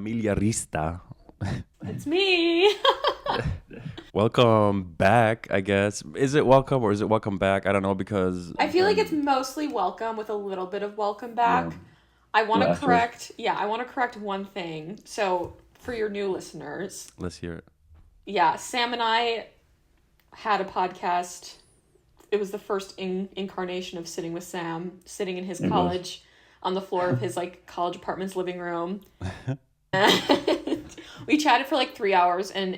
Amelia Rista. It's me. Welcome back, I guess. Is it welcome or is it welcome back? I don't know because I feel like it's mostly welcome with a little bit of welcome back. Yeah. I want to After. correct one thing. So, for your new listeners, let's hear it. yeah, Sam and I had a podcast. It was the first incarnation of sitting with Sam, sitting in his college on the floor of his college apartment's living room. And we chatted for 3 hours, and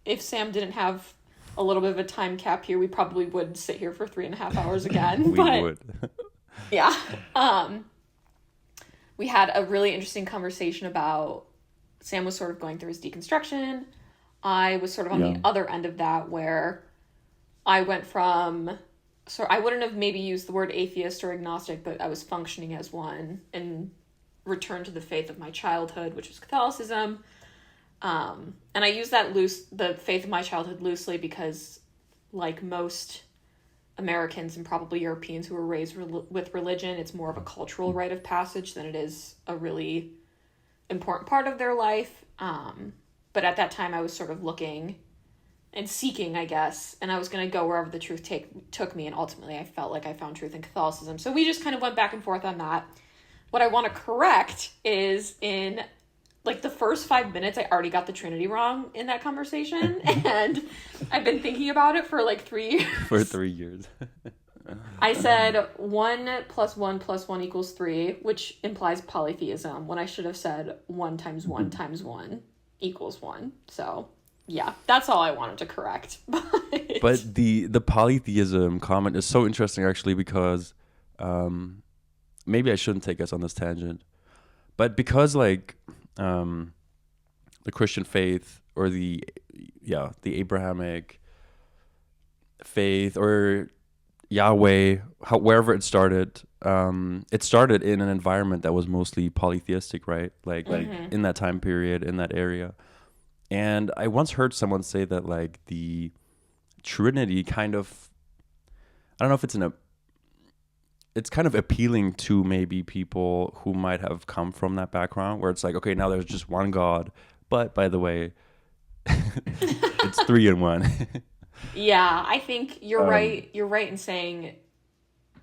if Sam didn't have a little bit of a time cap here, we probably would sit here for 3.5 hours again. We would. Yeah. We had a really interesting conversation about Sam was sort of going through his deconstruction. I was sort of on the other end of that, where I went from, so I wouldn't have maybe used the word atheist or agnostic, but I was functioning as one and returned to the faith of my childhood, which was Catholicism. And I use the faith of my childhood loosely because, like most Americans and probably Europeans who were raised with religion, it's more of a cultural rite of passage than it is a really important part of their life. But at that time I was sort of looking and seeking, I guess, and I was going to go wherever the truth took me, and ultimately I felt like I found truth in Catholicism. So we just kind of went back and forth on that. What I want to correct is in the first 5 minutes, I already got the Trinity wrong in that conversation, and I've been thinking about it for 3 years. For 3 years. I said 1 + 1 + 1 = 3, which implies polytheism, when I should have said 1 × 1 × 1 = 1. So, yeah, that's all I wanted to correct. But the polytheism comment is so interesting, actually, because maybe I shouldn't take us on this tangent. But because, the Christian faith or the Abrahamic faith or Yahweh, wherever it started in an environment that was mostly polytheistic, right? In that time period, in that area. And I once heard someone say that the Trinity kind of, I don't know if it's kind of appealing to maybe people who might have come from that background, where it's okay, now there's just one God, but by the way, it's 3 in 1. Yeah, I think you're right. You're right in saying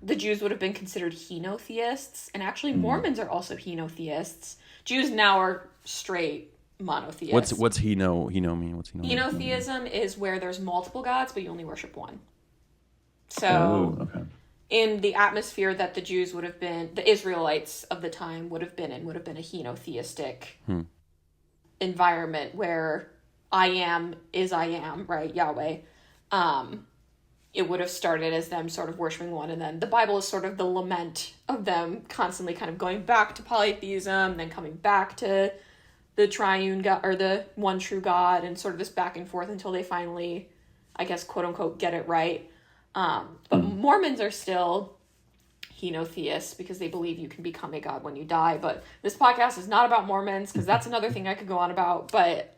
the Jews would have been considered henotheists, and actually Mormons are also henotheists. Jews now are straight monotheists. What's heno mean? What's heno? Henotheism is where there's multiple gods, but you only worship one. So, in the atmosphere that the Jews would have been, the Israelites of the time would have been a henotheistic environment where I am is I am, right? Yahweh. It would have started as them sort of worshiping one, and then the Bible is sort of the lament of them constantly kind of going back to polytheism, then coming back to the triune God, or the one true God, and sort of this back and forth until they finally, I guess, quote unquote, get it right. But Mormons are still henotheists because they believe you can become a god when you die. But this podcast is not about Mormons, because that's another thing I could go on about. But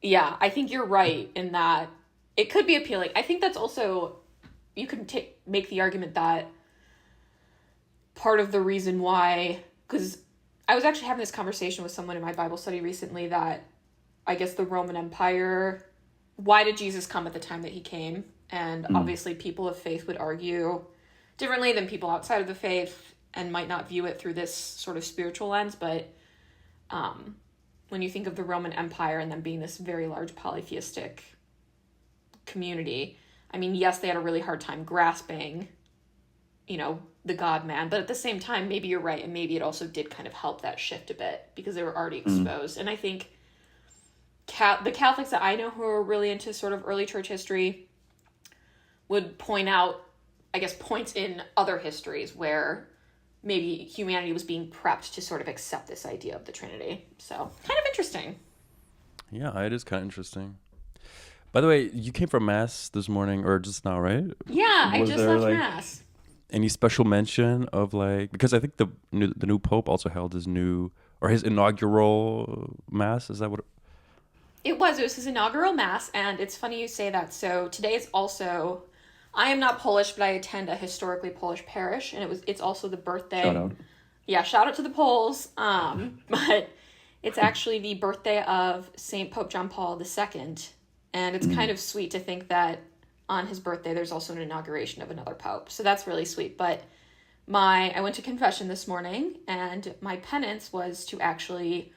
yeah, I think you're right in that it could be appealing. I think that's also, you can make the argument that part of the reason why, because I was actually having this conversation with someone in my Bible study recently, that I guess the Roman Empire, why did Jesus come at the time that he came? And obviously people of faith would argue differently than people outside of the faith and might not view it through this sort of spiritual lens. But when you think of the Roman Empire and them being this very large polytheistic community, I mean, yes, they had a really hard time grasping, the God-man. But at the same time, maybe you're right. And maybe it also did kind of help that shift a bit because they were already exposed. And I think the Catholics that I know who are really into sort of early church history would point out, I guess, points in other histories where maybe humanity was being prepped to sort of accept this idea of the Trinity. So, kind of interesting. Yeah, it is kind of interesting. By the way, you came from Mass this morning, or just now, right? Yeah, I just left Mass. Any special mention of because I think the new Pope also held his inaugural Mass, is that what? It was his inaugural Mass, and it's funny you say that. So today is also, I am not Polish, but I attend a historically Polish parish, and it's also the birthday. Shout out. Yeah, shout out to the polls. But it's actually the birthday of Saint Pope John Paul II, and it's kind of sweet to think that on his birthday there's also an inauguration of another pope. So that's really sweet. But I went to confession this morning, and my penance was to actually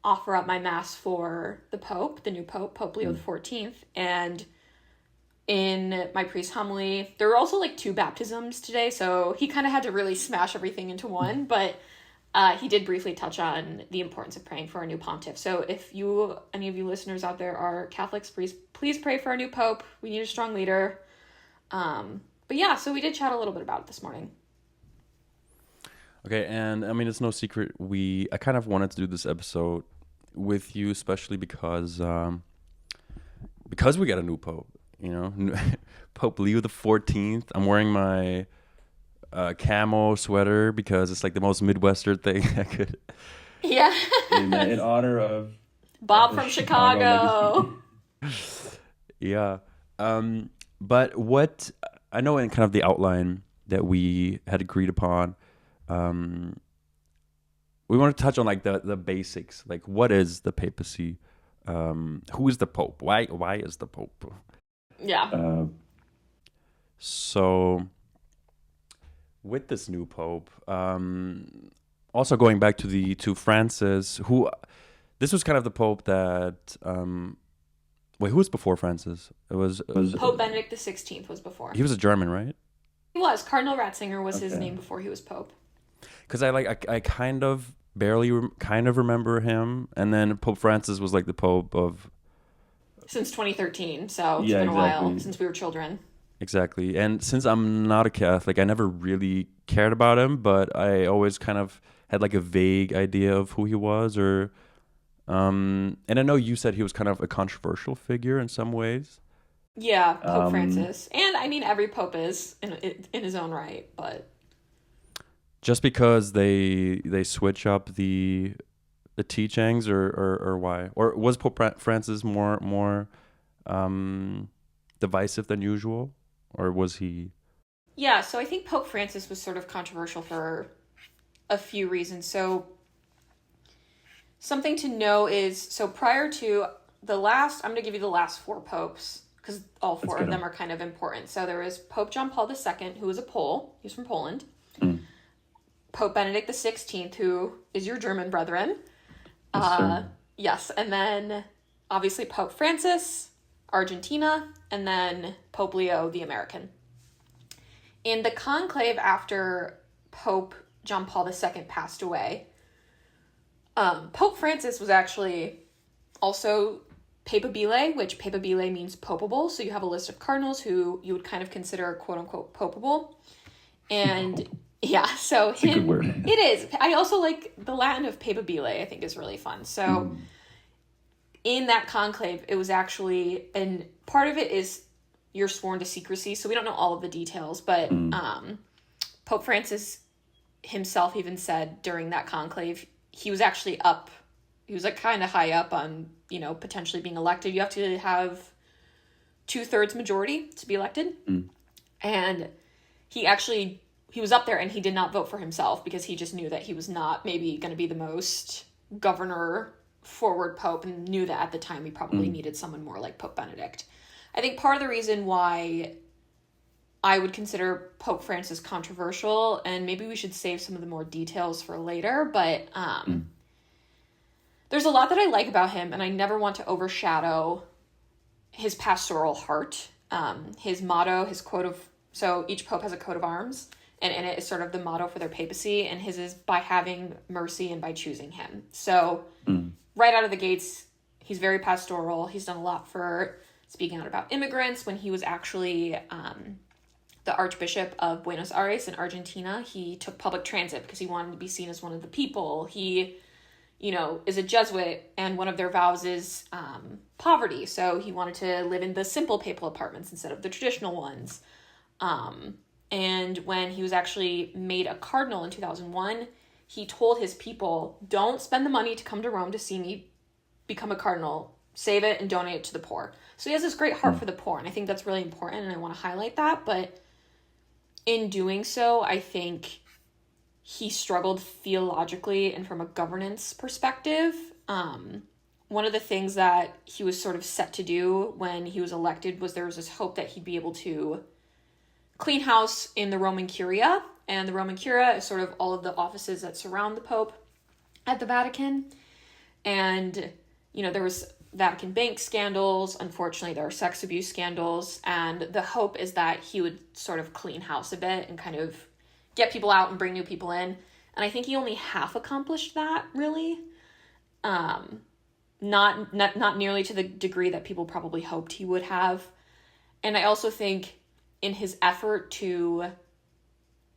offer up my mass for the Pope, the new Pope, Pope Leo XIV. And in my priest's homily, there were also like 2 baptisms today, so he kind of had to really smash everything into one, but he did briefly touch on the importance of praying for our new pontiff. So if any of you listeners out there are Catholics, please pray for our new Pope. We need a strong leader. But yeah, so we did chat a little bit about it this morning. Okay, and I mean, it's no secret, I kind of wanted to do this episode with you, especially because we got a new Pope, Pope Leo XIV. I'm wearing my camo sweater because it's like the most Midwestern thing I could. Yeah. in honor of Bob from Chicago. Yeah. But what I know in kind of the outline that we had agreed upon, we want to touch on like the basics, like what is the papacy, who is the Pope, why is the Pope? Yeah. So with this new Pope, also going back to Francis, who this was kind of the Pope that who was before Francis? It was Pope Benedict XVI was before. He was a German, right? He was. Cardinal Ratzinger was his name before he was Pope. Because I kind of barely remember him, and then Pope Francis was like the Pope of since 2013, so it's been a while since we were children. Exactly. And since I'm not a Catholic, I never really cared about him, but I always kind of had like a vague idea of who he was, or and I know you said he was kind of a controversial figure in some ways. Yeah, Pope Francis. And I mean every pope is in his own right, but just because they switch up the teachings, or why? Or was Pope Francis more divisive than usual, or was he? Yeah, so I think Pope Francis was sort of controversial for a few reasons. So something to know is, so prior to I'm going to give you the last 4 popes, because all 4 of them are kind of important. So there was Pope John Paul II, who was a Pole. He was from Poland. Pope Benedict XVI, who is your German brethren. Yes, and then obviously Pope Francis, Argentina, and then Pope Leo, the American. In the conclave after Pope John Paul II passed away, Pope Francis was actually also papabile, which papabile means popable. So you have a list of cardinals who you would kind of consider quote unquote popable. And yeah, so it's a good word. It is. I also like the Latin of papabile, I think is really fun. So in that conclave, it was actually, and part of it is you're sworn to secrecy, so we don't know all of the details, but Pope Francis himself even said during that conclave, he was actually he was like kind of high up on, potentially being elected. You have to have 2/3 majority to be elected. And he was up there and he did not vote for himself because he just knew that he was not maybe going to be the most governor forward pope, and knew that at the time we probably needed someone more like Pope Benedict. I think part of the reason why I would consider Pope Francis controversial, and maybe we should save some of the more details for later, but there's a lot that I like about him, and I never want to overshadow his pastoral heart. His motto, so each pope has a coat of arms, and in it is sort of the motto for their papacy, and his is by having mercy and by choosing him. So right out of the gates, he's very pastoral. He's done a lot for speaking out about immigrants. When he was actually the Archbishop of Buenos Aires in Argentina, he took public transit because he wanted to be seen as one of the people. He, is a Jesuit, and one of their vows is poverty. So he wanted to live in the simple papal apartments instead of the traditional ones. And when he was actually made a cardinal in 2001, he told his people, don't spend the money to come to Rome to see me become a cardinal. Save it and donate it to the poor. So he has this great heart for the poor, and I think that's really important, and I want to highlight that. But in doing so, I think he struggled theologically and from a governance perspective. One of the things that he was sort of set to do when he was elected was there was this hope that he'd be able to clean house in the Roman Curia. And the Roman Curia is sort of all of the offices that surround the Pope at the Vatican. And, there was Vatican bank scandals. Unfortunately, there are sex abuse scandals. And the hope is that he would sort of clean house a bit and kind of get people out and bring new people in. And I think he only half accomplished that, really. Not nearly to the degree that people probably hoped he would have. And I also think in his effort to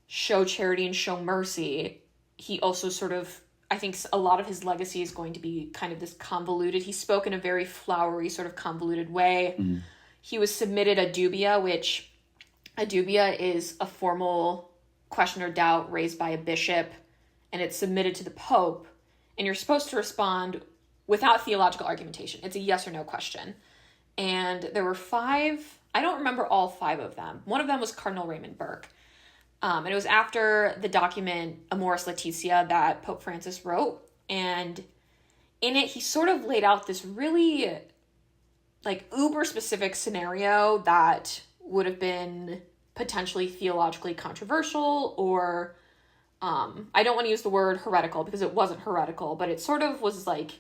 show charity and show mercy, he also sort of, I think a lot of his legacy is going to be kind of this convoluted. He spoke in a very flowery, sort of convoluted way. Mm. He was submitted a dubia, which a dubia is a formal question or doubt raised by a bishop, and it's submitted to the Pope, and you're supposed to respond without theological argumentation. It's a yes or no question. And there were 5, I don't remember all 5 of them. One of them was Cardinal Raymond Burke. And it was after the document Amoris Laetitia that Pope Francis wrote. And in it, he sort of laid out this really uber specific scenario that would have been potentially theologically controversial, or I don't want to use the word heretical because it wasn't heretical, but it sort of was it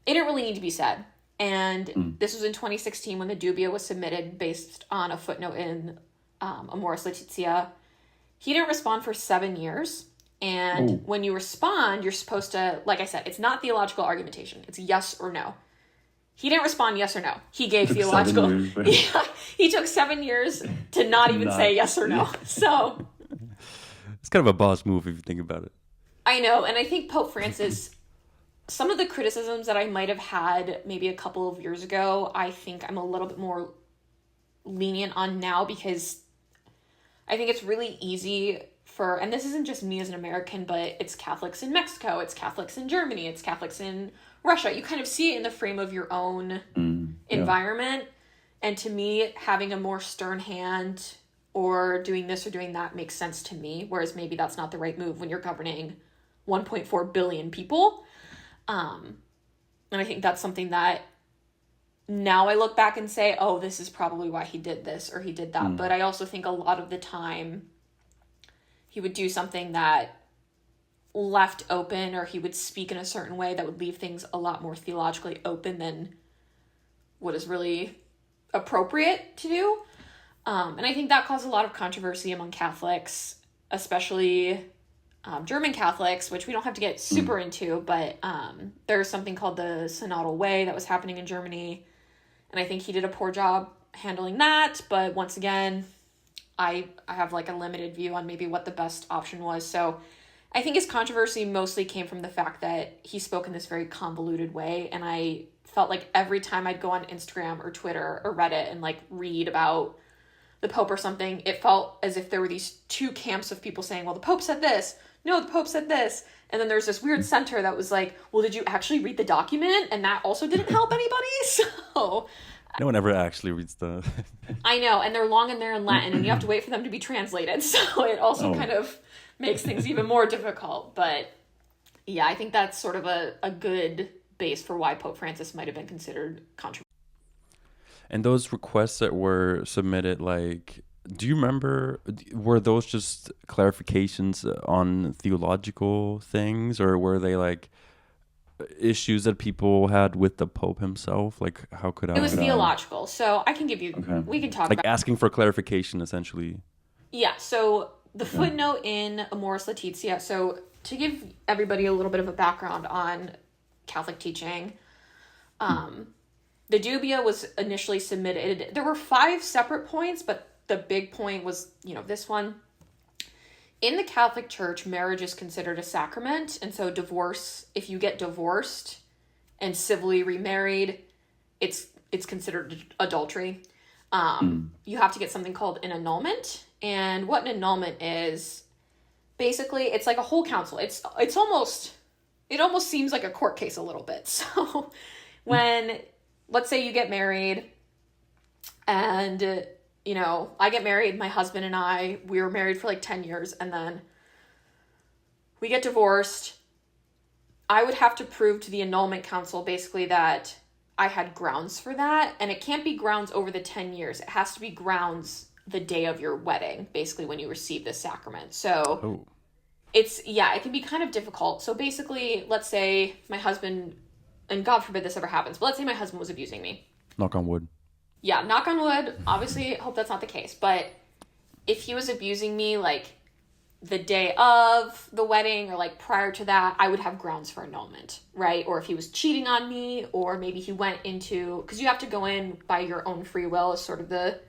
didn't really need to be said. And this was in 2016 when the dubia was submitted based on a footnote in Amoris Laetitia. He didn't respond for 7 years. And when you respond, you're supposed to, like I said, it's not theological argumentation. It's yes or no. He didn't respond yes or no. He gave theological. He took 7 years to not even say yes or no. So it's kind of a boss move if you think about it. I know. And I think Pope Francis, some of the criticisms that I might have had maybe a couple of years ago, I think I'm a little bit more lenient on now, because I think it's really easy for, and this isn't just me as an American, but it's Catholics in Mexico, it's Catholics in Germany, it's Catholics in Russia. You kind of see it in the frame of your own environment. And to me, having a more stern hand or doing this or doing that makes sense to me, whereas maybe that's not the right move when you're governing 1.4 billion people. And I think that's something that now I look back and say, oh, this is probably why he did this or he did that. But I also think a lot of the time he would do something that left open, or he would speak in a certain way that would leave things a lot more theologically open than what is really appropriate to do. And I think that caused a lot of controversy among Catholics, especially German Catholics, which we don't have to get super into, but there's something called the Synodal Way that was happening in Germany. And I think he did a poor job handling that. But once again, I have a limited view on maybe what the best option was. So I think his controversy mostly came from the fact that he spoke in this very convoluted way. And I felt like every time I'd go on Instagram or Twitter or Reddit and read about the Pope or something, it felt as if there were these two camps of people saying, well, the Pope said this. No, the Pope said this. And then there's this weird center that was like, well, did you actually read the document? And that also didn't help anybody. So no one ever actually reads the... I know. And they're long and they're in Latin and you have to wait for them to be translated. So it also kind of makes things even more difficult. But yeah, I think that's sort of a good base for why Pope Francis might have been considered controversial. And those requests that were submitted, do you remember, were those just clarifications on theological things, or were they issues that people had with the Pope himself? How could I... It was theological, so I can give you, we can talk about asking for clarification, essentially. Yeah, so the footnote in Amoris Laetitia, so to give everybody a little bit of a background on Catholic teaching, the dubia was initially submitted. There were 5 separate points, but the big point was, this one. In the Catholic Church, marriage is considered a sacrament. And so divorce, if you get divorced and civilly remarried, it's considered adultery. You have to get something called an annulment. And what an annulment is, basically, it's like a whole council. It almost seems like a court case a little bit. So when, let's say you get married and... I get married, my husband and I, we were married for 10 years, and then we get divorced. I would have to prove to the annulment council basically that I had grounds for that. And it can't be grounds over the 10 years. It has to be grounds the day of your wedding, basically when you receive the sacrament. So it can be kind of difficult. So basically, let's say my husband, and God forbid this ever happens, but let's say my husband was abusing me. Knock on wood. Yeah, knock on wood. Obviously, hope that's not the case. But if he was abusing me, like, the day of the wedding or, like, prior to that, I would have grounds for annulment, right? Or if he was cheating on me, or maybe he went into... Because you have to go in by your own free will is sort of the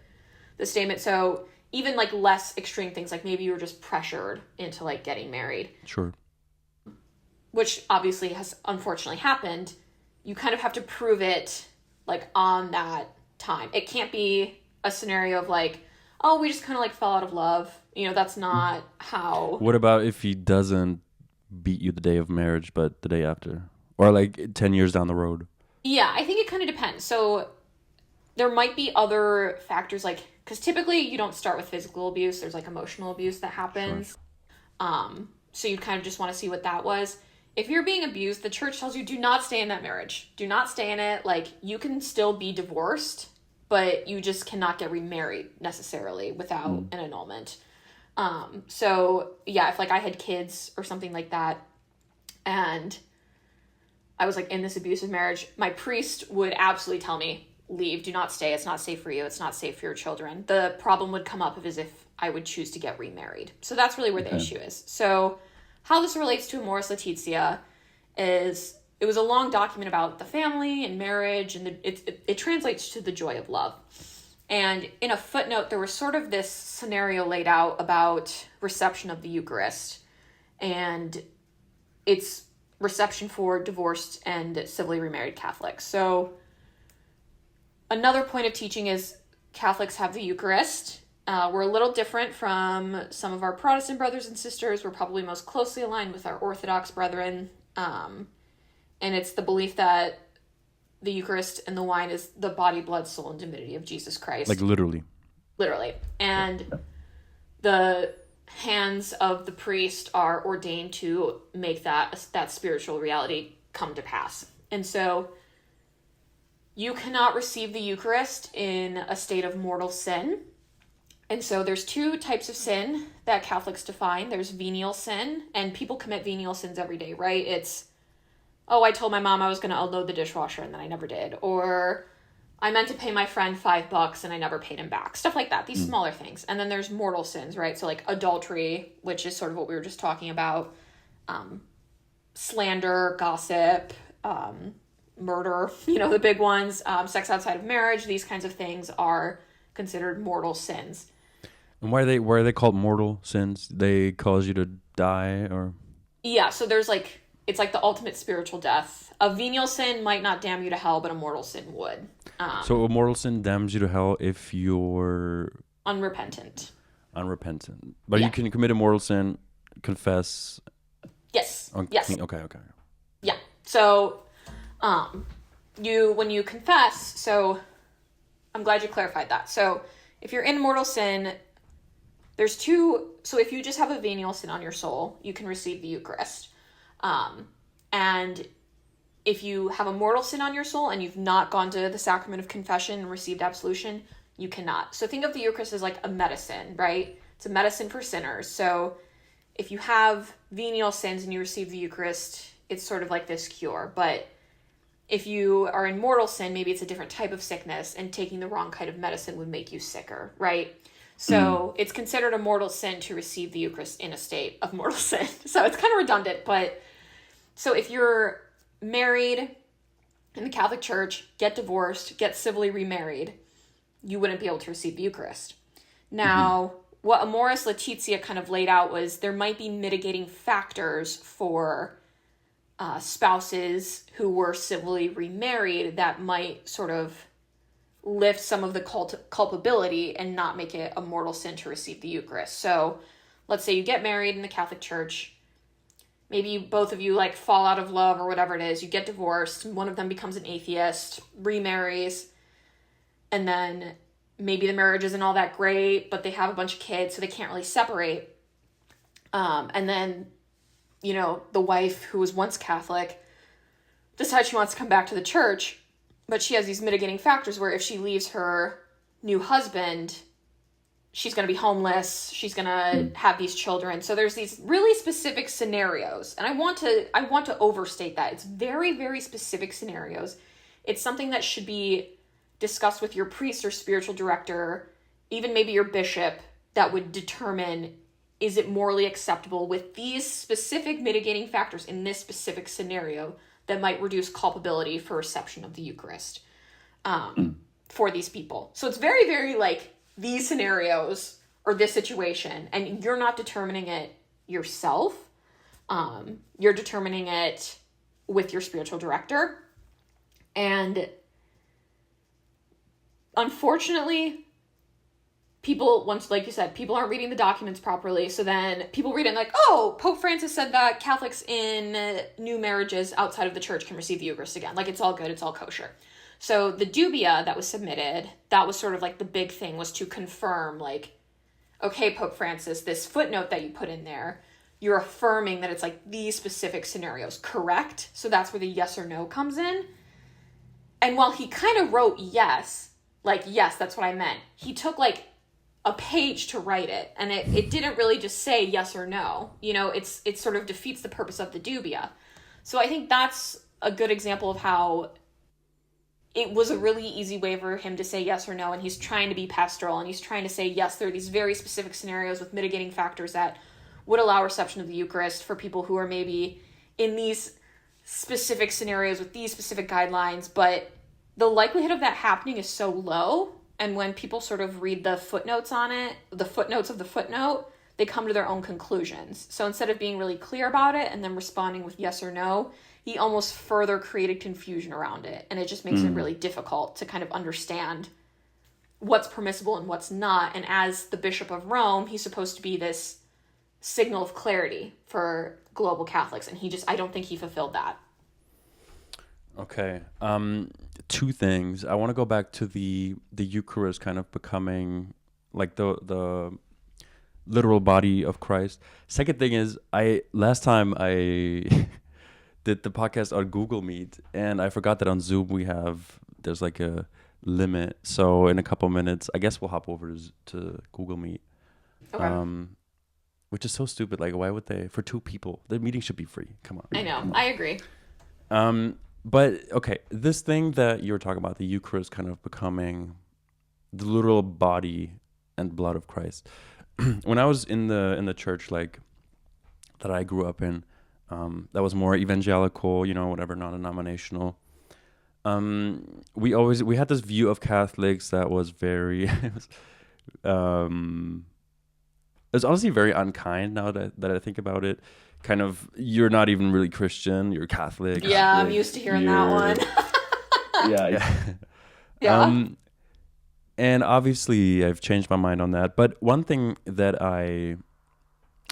statement. So even, like, less extreme things, like maybe you were just pressured into, like, getting married. Sure. Which obviously has unfortunately happened. You kind of have to prove it, like, on that time. It can't be a scenario of, like, oh, we just kind of, like, fell out of love. You know, that's not how... What about if he doesn't beat you the day of marriage, but the day after? Or, like, 10 years down the road? Yeah, I think it kind of depends. So there might be other factors, like... Because typically you don't start with physical abuse. There's, like, emotional abuse that happens. Sure. So you kind of just want to see what that was. If you're being abused, the church tells you, do not stay in that marriage. Do not stay in it. Like, you can still be divorced, but you just cannot get remarried necessarily without an annulment. So yeah, if, like, I had kids or something like that, and I was, like, in this abusive marriage, my priest would absolutely tell me, leave, do not stay. It's not safe for you. It's not safe for your children. The problem would come up if I would choose to get remarried. So that's really where the issue is. So how this relates to Amoris Laetitia is it was a long document about the family and marriage, and it translates to the joy of love. And in a footnote, there was sort of this scenario laid out about reception of the Eucharist and its reception for divorced and civilly remarried Catholics. So another point of teaching is Catholics have the Eucharist. We're a little different from some of our Protestant brothers and sisters. We're probably most closely aligned with our Orthodox brethren. And it's the belief that the Eucharist and the wine is the body, blood, soul, and divinity of Jesus Christ. Like literally. Literally. And the hands of the priest are ordained to make that spiritual reality come to pass. And so you cannot receive the Eucharist in a state of mortal sin. And so there's two types of sin that Catholics define. There's venial sin, and people commit venial sins every day, right? It's, oh, I told my mom I was going to unload the dishwasher and then I never did. Or I meant to pay my friend $5 and I never paid him back. Stuff like that. These smaller things. And then there's mortal sins, right? So like adultery, which is sort of what we were just talking about. Slander, gossip, murder, the big ones. Sex outside of marriage. These kinds of things are considered mortal sins. And why are they called mortal sins? They cause you to die, or? Yeah, so there's like, it's like the ultimate spiritual death. A venial sin might not damn you to hell, but a mortal sin would. So a mortal sin damns you to hell if you're... Unrepentant. But you can commit a mortal sin, confess... Yes. Yes. Okay. Yeah. So, when you confess, so I'm glad you clarified that. So if you're in mortal sin, there's two. So if you just have a venial sin on your soul, you can receive the Eucharist. And if you have a mortal sin on your soul and you've not gone to the sacrament of confession and received absolution, you cannot. So think of the Eucharist as like a medicine, right? It's a medicine for sinners. So if you have venial sins and you receive the Eucharist, it's sort of like this cure. But if you are in mortal sin, maybe it's a different type of sickness, and taking the wrong kind of medicine would make you sicker, right? So it's considered a mortal sin to receive the Eucharist in a state of mortal sin. So it's kind of redundant, but so if you're married in the Catholic Church, get divorced, get civilly remarried, you wouldn't be able to receive the Eucharist. Now, what Amoris Laetitia kind of laid out was there might be mitigating factors for spouses who were civilly remarried that might sort of lift some of the culpability and not make it a mortal sin to receive the Eucharist. So let's say you get married in the Catholic Church. Maybe both of you like fall out of love or whatever it is. You get divorced. One of them becomes an atheist, remarries, and then maybe the marriage isn't all that great, but they have a bunch of kids, so they can't really separate. And then the wife who was once Catholic decides she wants to come back to the church, but she has these mitigating factors where if she leaves her new husband, she's going to be homeless, she's going to have these children. So there's these really specific scenarios, and I want to overstate that. It's very, very specific scenarios. It's something that should be discussed with your priest or spiritual director, even maybe your bishop, that would determine, is it morally acceptable with these specific mitigating factors in this specific scenario that might reduce culpability for reception of the Eucharist for these people. So it's very, very like these scenarios or this situation, and you're not determining it yourself. You're determining it with your spiritual director. And unfortunately, people, once, like you said, people aren't reading the documents properly. So then people read it and like, oh, Pope Francis said that Catholics in new marriages outside of the church can receive the Eucharist again. Like, it's all good. It's all kosher. So the dubia that was submitted, that was sort of like the big thing, was to confirm, like, okay, Pope Francis, this footnote that you put in there, you're affirming that it's like these specific scenarios, correct? So that's where the yes or no comes in. And while he kind of wrote yes, like, yes, that's what I meant, he took like a page to write it, and it didn't really just say yes or no. It sort of defeats the purpose of the dubia. So I think that's a good example of how it was a really easy way for him to say yes or no, and he's trying to be pastoral, and he's trying to say, yes, there are these very specific scenarios with mitigating factors that would allow reception of the Eucharist for people who are maybe in these specific scenarios with these specific guidelines, but the likelihood of that happening is so low. And when people sort of read the footnotes on it, the footnotes of the footnote, they come to their own conclusions. So instead of being really clear about it and then responding with yes or no, he almost further created confusion around it. And it just makes it really difficult to kind of understand what's permissible and what's not. And as the Bishop of Rome, he's supposed to be this signal of clarity for global Catholics. And I don't think he fulfilled that. Okay. Two things. I want to go back to the Eucharist kind of becoming like the literal body of Christ. Second thing is, last time I did the podcast on Google Meet, and I forgot that on Zoom there's like a limit. So in a couple minutes, I guess we'll hop over to Google Meet. Okay. Which is so stupid. Like, why would they? For two people, the meeting should be free. Come on. I know. I agree. But okay, this thing that you were talking about, the Eucharist kind of becoming the literal body and blood of Christ. When I was in the church like that I grew up in, that was more evangelical, whatever, non-denominational. We had this view of Catholics that was very, it was honestly very unkind now that I think about it. Kind of, you're not even really Christian, you're Catholic. Yeah, I'm used to hearing that one. Yeah. And obviously I've changed my mind on that. But one thing that I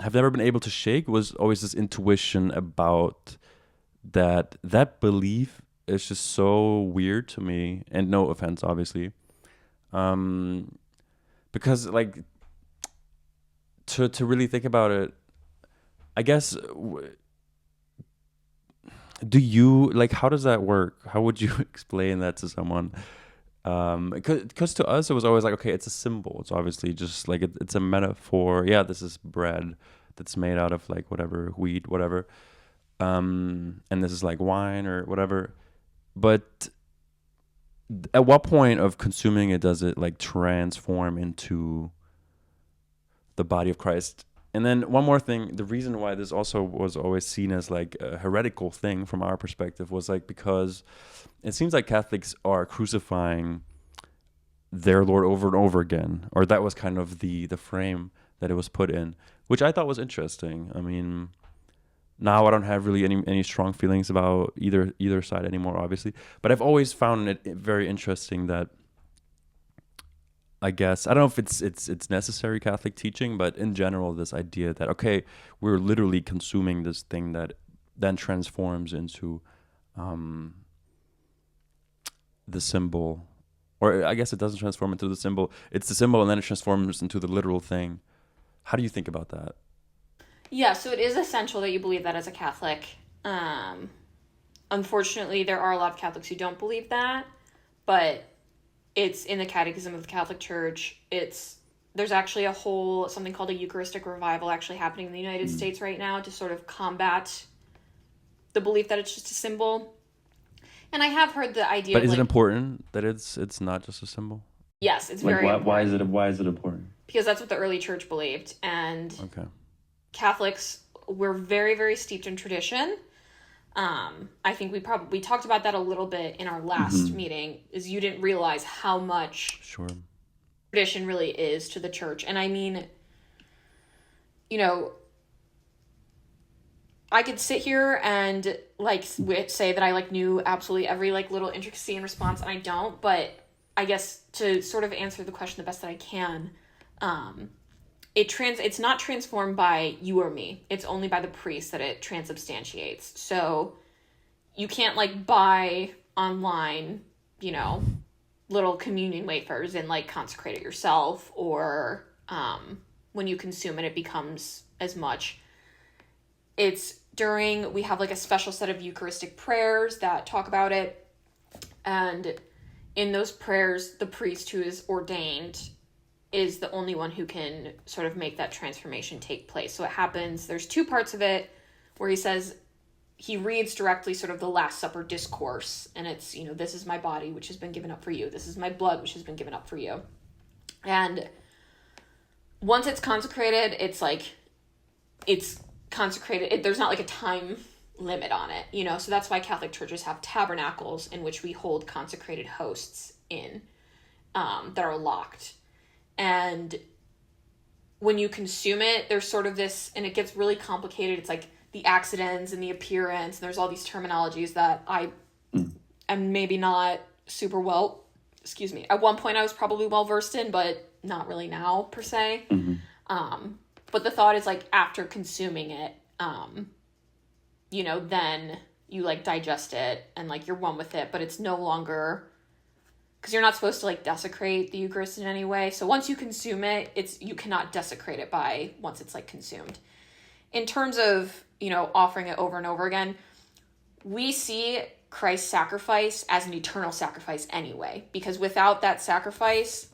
have never been able to shake was always this intuition about that belief is just so weird to me. And no offense, obviously. Because like, to really think about it, I guess, do you, like, how does that work? How would you explain that to someone? Because to us, it was always like, okay, it's a symbol. It's obviously just like, it's a metaphor. Yeah, this is bread that's made out of like whatever, wheat, whatever. And this is like wine or whatever. But at what point of consuming it does it like transform into the body of Christ? And then one more thing, the reason why this also was always seen as like a heretical thing from our perspective was like because it seems like Catholics are crucifying their Lord over and over again, or that was kind of the frame that it was put in, which I thought was interesting. I mean, now I don't have really any strong feelings about either side anymore, obviously, but I've always found it very interesting that, I guess, I don't know if it's necessary Catholic teaching, but in general, this idea that, okay, we're literally consuming this thing that then transforms into the symbol. Or I guess it doesn't transform into the symbol. It's the symbol and then it transforms into the literal thing. How do you think about that? Yeah, so it is essential that you believe that as a Catholic. Um, Unfortunately, there are a lot of Catholics who don't believe that, but it's in the Catechism of the Catholic Church. There's actually a whole something called a Eucharistic revival actually happening in the United States right now to sort of combat the belief that it's just a symbol. And I have heard the idea But of is it like, important that it's not just a symbol? yes, it's Like very important why is it important? because that's what the early church believed. And Okay. Catholics were very, very steeped in tradition. I think we talked about that a little bit in our last meeting, is you didn't realize how much Sure. tradition really is to the church. And I mean, you know, I could sit here and like say that I like knew absolutely every like little intricacy and response, and I don't. But I guess to sort of answer the question the best that I can, it's not transformed by you or me. It's only by the priest that it transubstantiates. So you can't like buy online, little communion wafers and like consecrate it yourself, or when you consume it, it becomes as much. We have like a special set of Eucharistic prayers that talk about it. And in those prayers, the priest who is ordained is the only one who can sort of make that transformation take place. So it happens, there's two parts of it where he reads directly sort of the Last Supper discourse. And it's, this is my body, which has been given up for you. This is my blood, which has been given up for you. And once it's consecrated, it's consecrated. There's not like a time limit on it, so that's why Catholic churches have tabernacles in which we hold consecrated hosts in, that are locked. And when you consume it, there's sort of this, and it gets really complicated. It's like the accidents and the appearance, and there's all these terminologies that I am maybe not super well, at one point I was probably well versed in, but not really now per se. But the thought is like after consuming it, then you like digest it and like you're one with it, but it's no longer, because you're not supposed to like desecrate the Eucharist in any way. So once you consume it, you cannot desecrate it once it's like consumed. In terms of, offering it over and over again, we see Christ's sacrifice as an eternal sacrifice anyway, because without that sacrifice,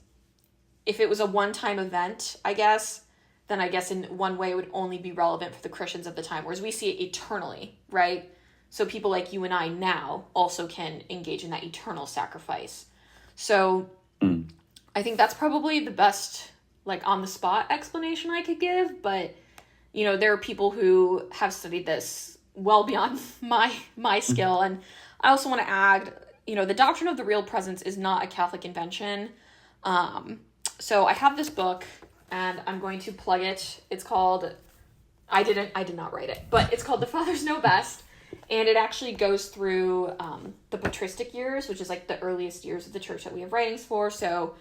if it was a one-time event, then I guess in one way it would only be relevant for the Christians of the time, whereas we see it eternally, right? So people like you and I now also can engage in that eternal sacrifice. So I think that's probably the best, like, on-the-spot explanation I could give, but, there are people who have studied this well beyond my skill, and I also want to add, the doctrine of the real presence is not a Catholic invention. So I have this book, and I'm going to plug it. It's called, I did not write it, but it's called The Fathers Know Best. And it actually goes through the patristic years, which is like the earliest years of the church that we have writings for. So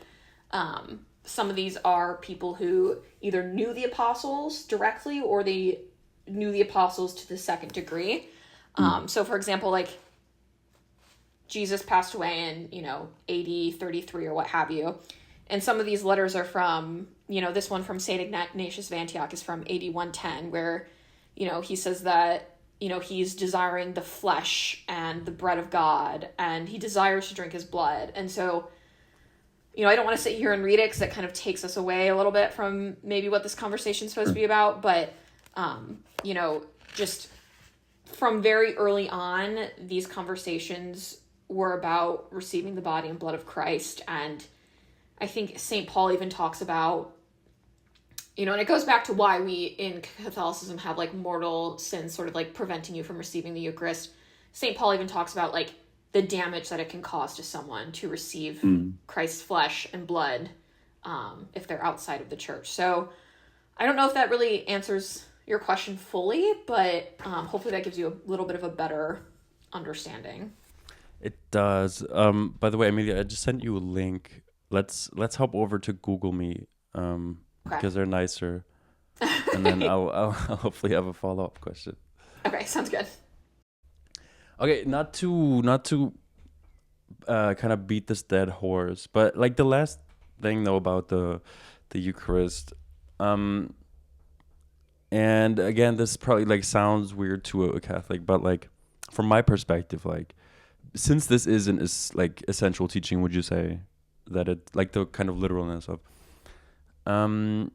some of these are people who either knew the apostles directly or they knew the apostles to the second degree. So for example, like Jesus passed away in, AD 33 or what have you. And some of these letters are from, this one from St. Ignatius of Antioch is from AD 110, where, he says that, he's desiring the flesh and the bread of God, and he desires to drink his blood. And so, I don't want to sit here and read it because that kind of takes us away a little bit from maybe what this conversation is supposed to be about. But, just from very early on, these conversations were about receiving the body and blood of Christ. And I think St. Paul even talks about, and it goes back to why we in Catholicism have like mortal sins sort of like preventing you from receiving the Eucharist. St. Paul even talks about like the damage that it can cause to someone to receive Christ's flesh and blood if they're outside of the church. So I don't know if that really answers your question fully, but hopefully that gives you a little bit of a better understanding. It does. By the way, Amelia, I just sent you a link. Let's hop over to Google Me, because they're nicer, and then I'll hopefully have a follow-up question. Okay, sounds good. Okay, not to kind of beat this dead horse, but like the last thing though about the Eucharist, And again, this probably like sounds weird to a Catholic, but like from my perspective, like since this isn't is like essential teaching, would you say that it like the kind of literalness of um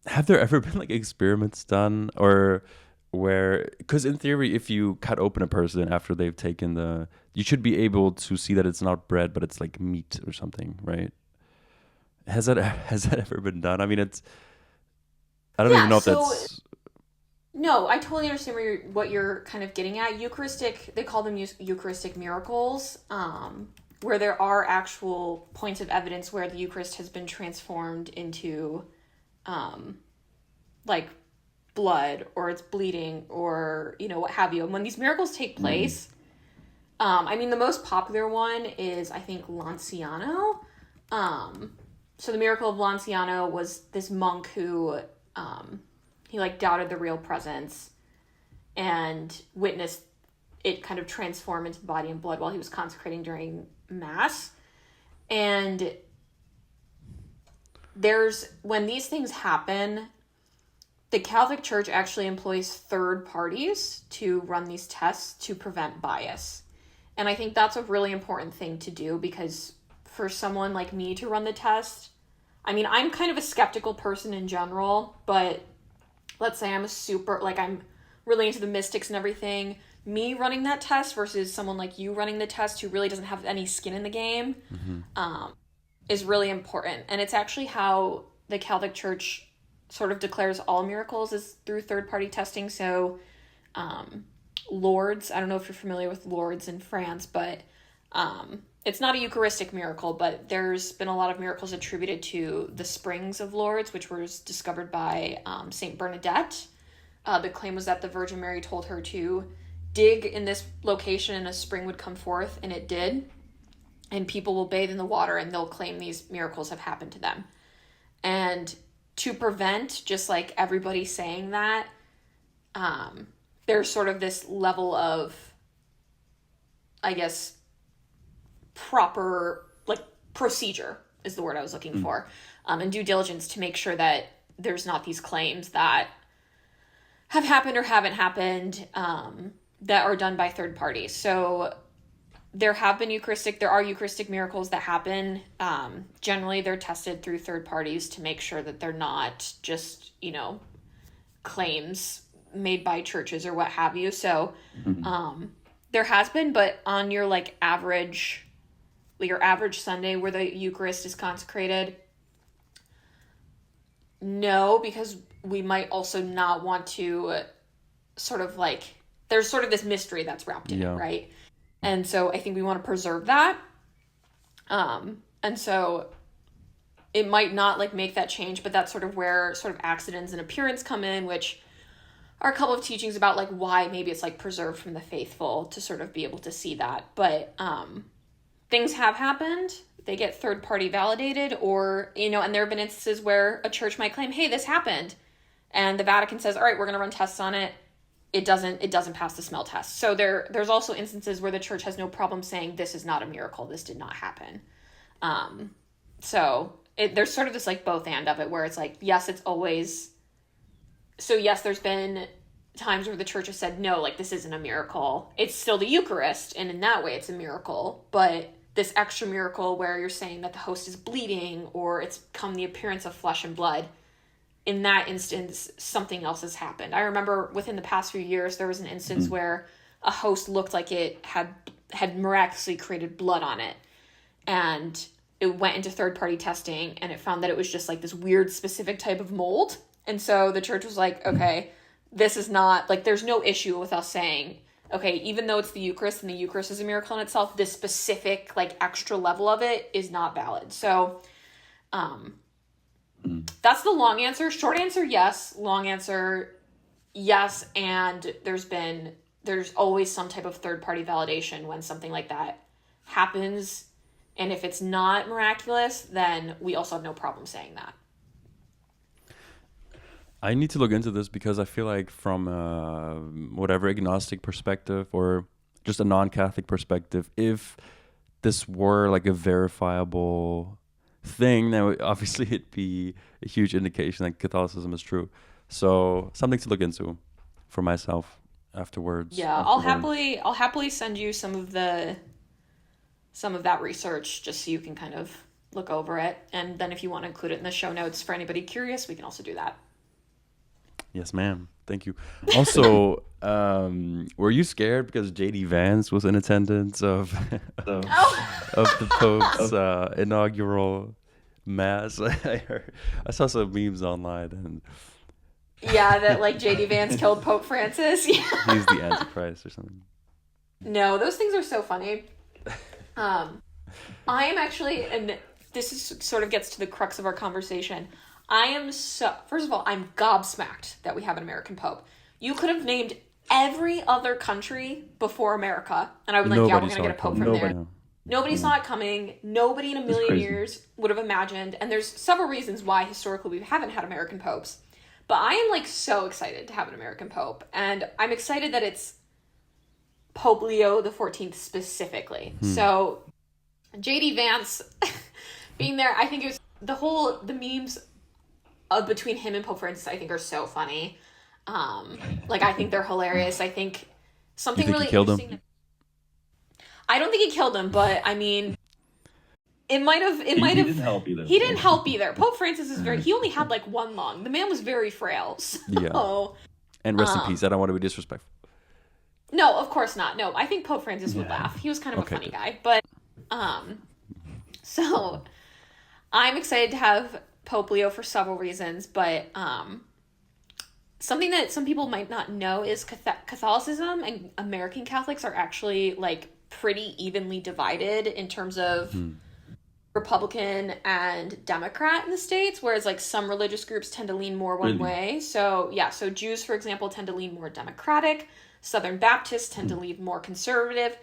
have there ever been like experiments done or where, because in theory if you cut open a person after they've taken the, you should be able to see that it's not bread but it's like meat or something, right? Has that ever been done? I mean, it's, I don't even Yeah, know if so that's no, I totally understand what you're kind of getting at. Eucharistic, they call them Eucharistic miracles, where there are actual points of evidence where the Eucharist has been transformed into, um, like blood or it's bleeding or what have you. And when these miracles take mm, place, I mean the most popular one is I think Lanciano. So the miracle of Lanciano was this monk who he like doubted the real presence and witnessed it kind of transform into body and blood while he was consecrating during mass. And when these things happen, the Catholic Church actually employs third parties to run these tests to prevent bias. And I think that's a really important thing to do because for someone like me to run the test, I mean, I'm kind of a skeptical person in general, but let's say I'm really into the mystics and everything. Me running that test versus someone like you running the test who really doesn't have any skin in the game mm-hmm. is really important. And it's actually how the Catholic Church sort of declares all miracles is through third-party testing. So Lourdes, I don't know if you're familiar with Lourdes in France, but it's not a Eucharistic miracle, but there's been a lot of miracles attributed to the springs of Lourdes, which was discovered by Saint Bernadette. The claim was that the Virgin Mary told her to dig in this location and a spring would come forth, and it did. And people will bathe in the water and they'll claim these miracles have happened to them. And to prevent just like everybody saying that, there's sort of this level of, I guess, proper like procedure is the word I was looking for, and due diligence to make sure that there's not these claims that have happened or haven't happened that are done by third parties. So there are Eucharistic miracles that happen. Generally, they're tested through third parties to make sure that they're not just, claims made by churches or what have you. So there has been, but on your average Sunday where the Eucharist is consecrated, no, because we might also not want to sort of like, there's sort of this mystery that's wrapped in it, right? And so I think we want to preserve that. And so it might not like make that change, but that's sort of where sort of accidents and appearance come in, which are a couple of teachings about like why maybe it's like preserved from the faithful to sort of be able to see that. But things have happened. They get third party validated or, and there have been instances where a church might claim, hey, this happened. And the Vatican says, all right, we're going to run tests on it. It doesn't pass the smell test. So there's also instances where the church has no problem saying this is not a miracle. This did not happen. So there's sort of this like both and of it where it's like, yes, it's always, so yes, there's been times where the church has said, no, like this isn't a miracle. It's still the Eucharist. And in that way it's a miracle, but this extra miracle where you're saying that the host is bleeding or it's come the appearance of flesh and blood, in that instance, something else has happened. I remember within the past few years, there was an instance where a host looked like it had miraculously created blood on it. And it went into third-party testing, and it found that it was just like this weird specific type of mold. And so the church was like, okay, this is not, like, there's no issue with us saying, okay, even though it's the Eucharist and the Eucharist is a miracle in itself, this specific, like, extra level of it is not valid. So, that's the long answer. Short answer, yes. Long answer, yes. And there's always some type of third-party validation when something like that happens. And if it's not miraculous, then we also have no problem saying that. I need to look into this because I feel like from whatever agnostic perspective or just a non-Catholic perspective, if this were like a verifiable thing, then obviously it'd be a huge indication that Catholicism is true. So something to look into for myself afterwards. Yeah, I'll happily send you some of that research just so you can kind of look over it. And then if you want to include it in the show notes for anybody curious, we can also do that. Yes, ma'am. Thank you. Also, were you scared because JD Vance was in attendance of Oh, of the Pope's inaugural mass? I saw some memes online, and yeah, that like JD Vance killed Pope Francis. Yeah. he's the Antichrist or something. No, those things are so funny. I am actually, and this is sort of gets to the crux of our conversation. First of all, I'm gobsmacked that we have an American Pope. You could have named every other country before America, and I would like, yeah, we're Nobody going to saw get a it Pope coming. from there. Yeah. Nobody saw it coming. Nobody in a million crazy. years would have imagined, and there's several reasons why historically we haven't had American popes. But I am like so excited to have an American Pope, and I'm excited that it's Pope Leo the 14th specifically. So JD Vance being there, I think it was the memes between him and Pope Francis, I think, are so funny. Like, I think they're hilarious. I think something You think really he killed him? interesting. I don't think he killed him, but I mean, it might have. He didn't help either. He didn't help either. Pope Francis is he only had like one lung. The man was very frail. So, Yeah. And rest in peace. I don't want to be disrespectful. no, of course not. No, I think Pope Francis would laugh. He was kind of Okay, a funny good. guy. But, so I'm excited to have Pope Leo for several reasons. But something that some people might not know is Catholicism and American Catholics are actually like pretty evenly divided in terms of Republican and Democrat in the States, whereas like some religious groups tend to lean more one Really? way. So yeah, so Jews, for example, tend to lean more Democratic. Southern Baptists tend to lean more conservative.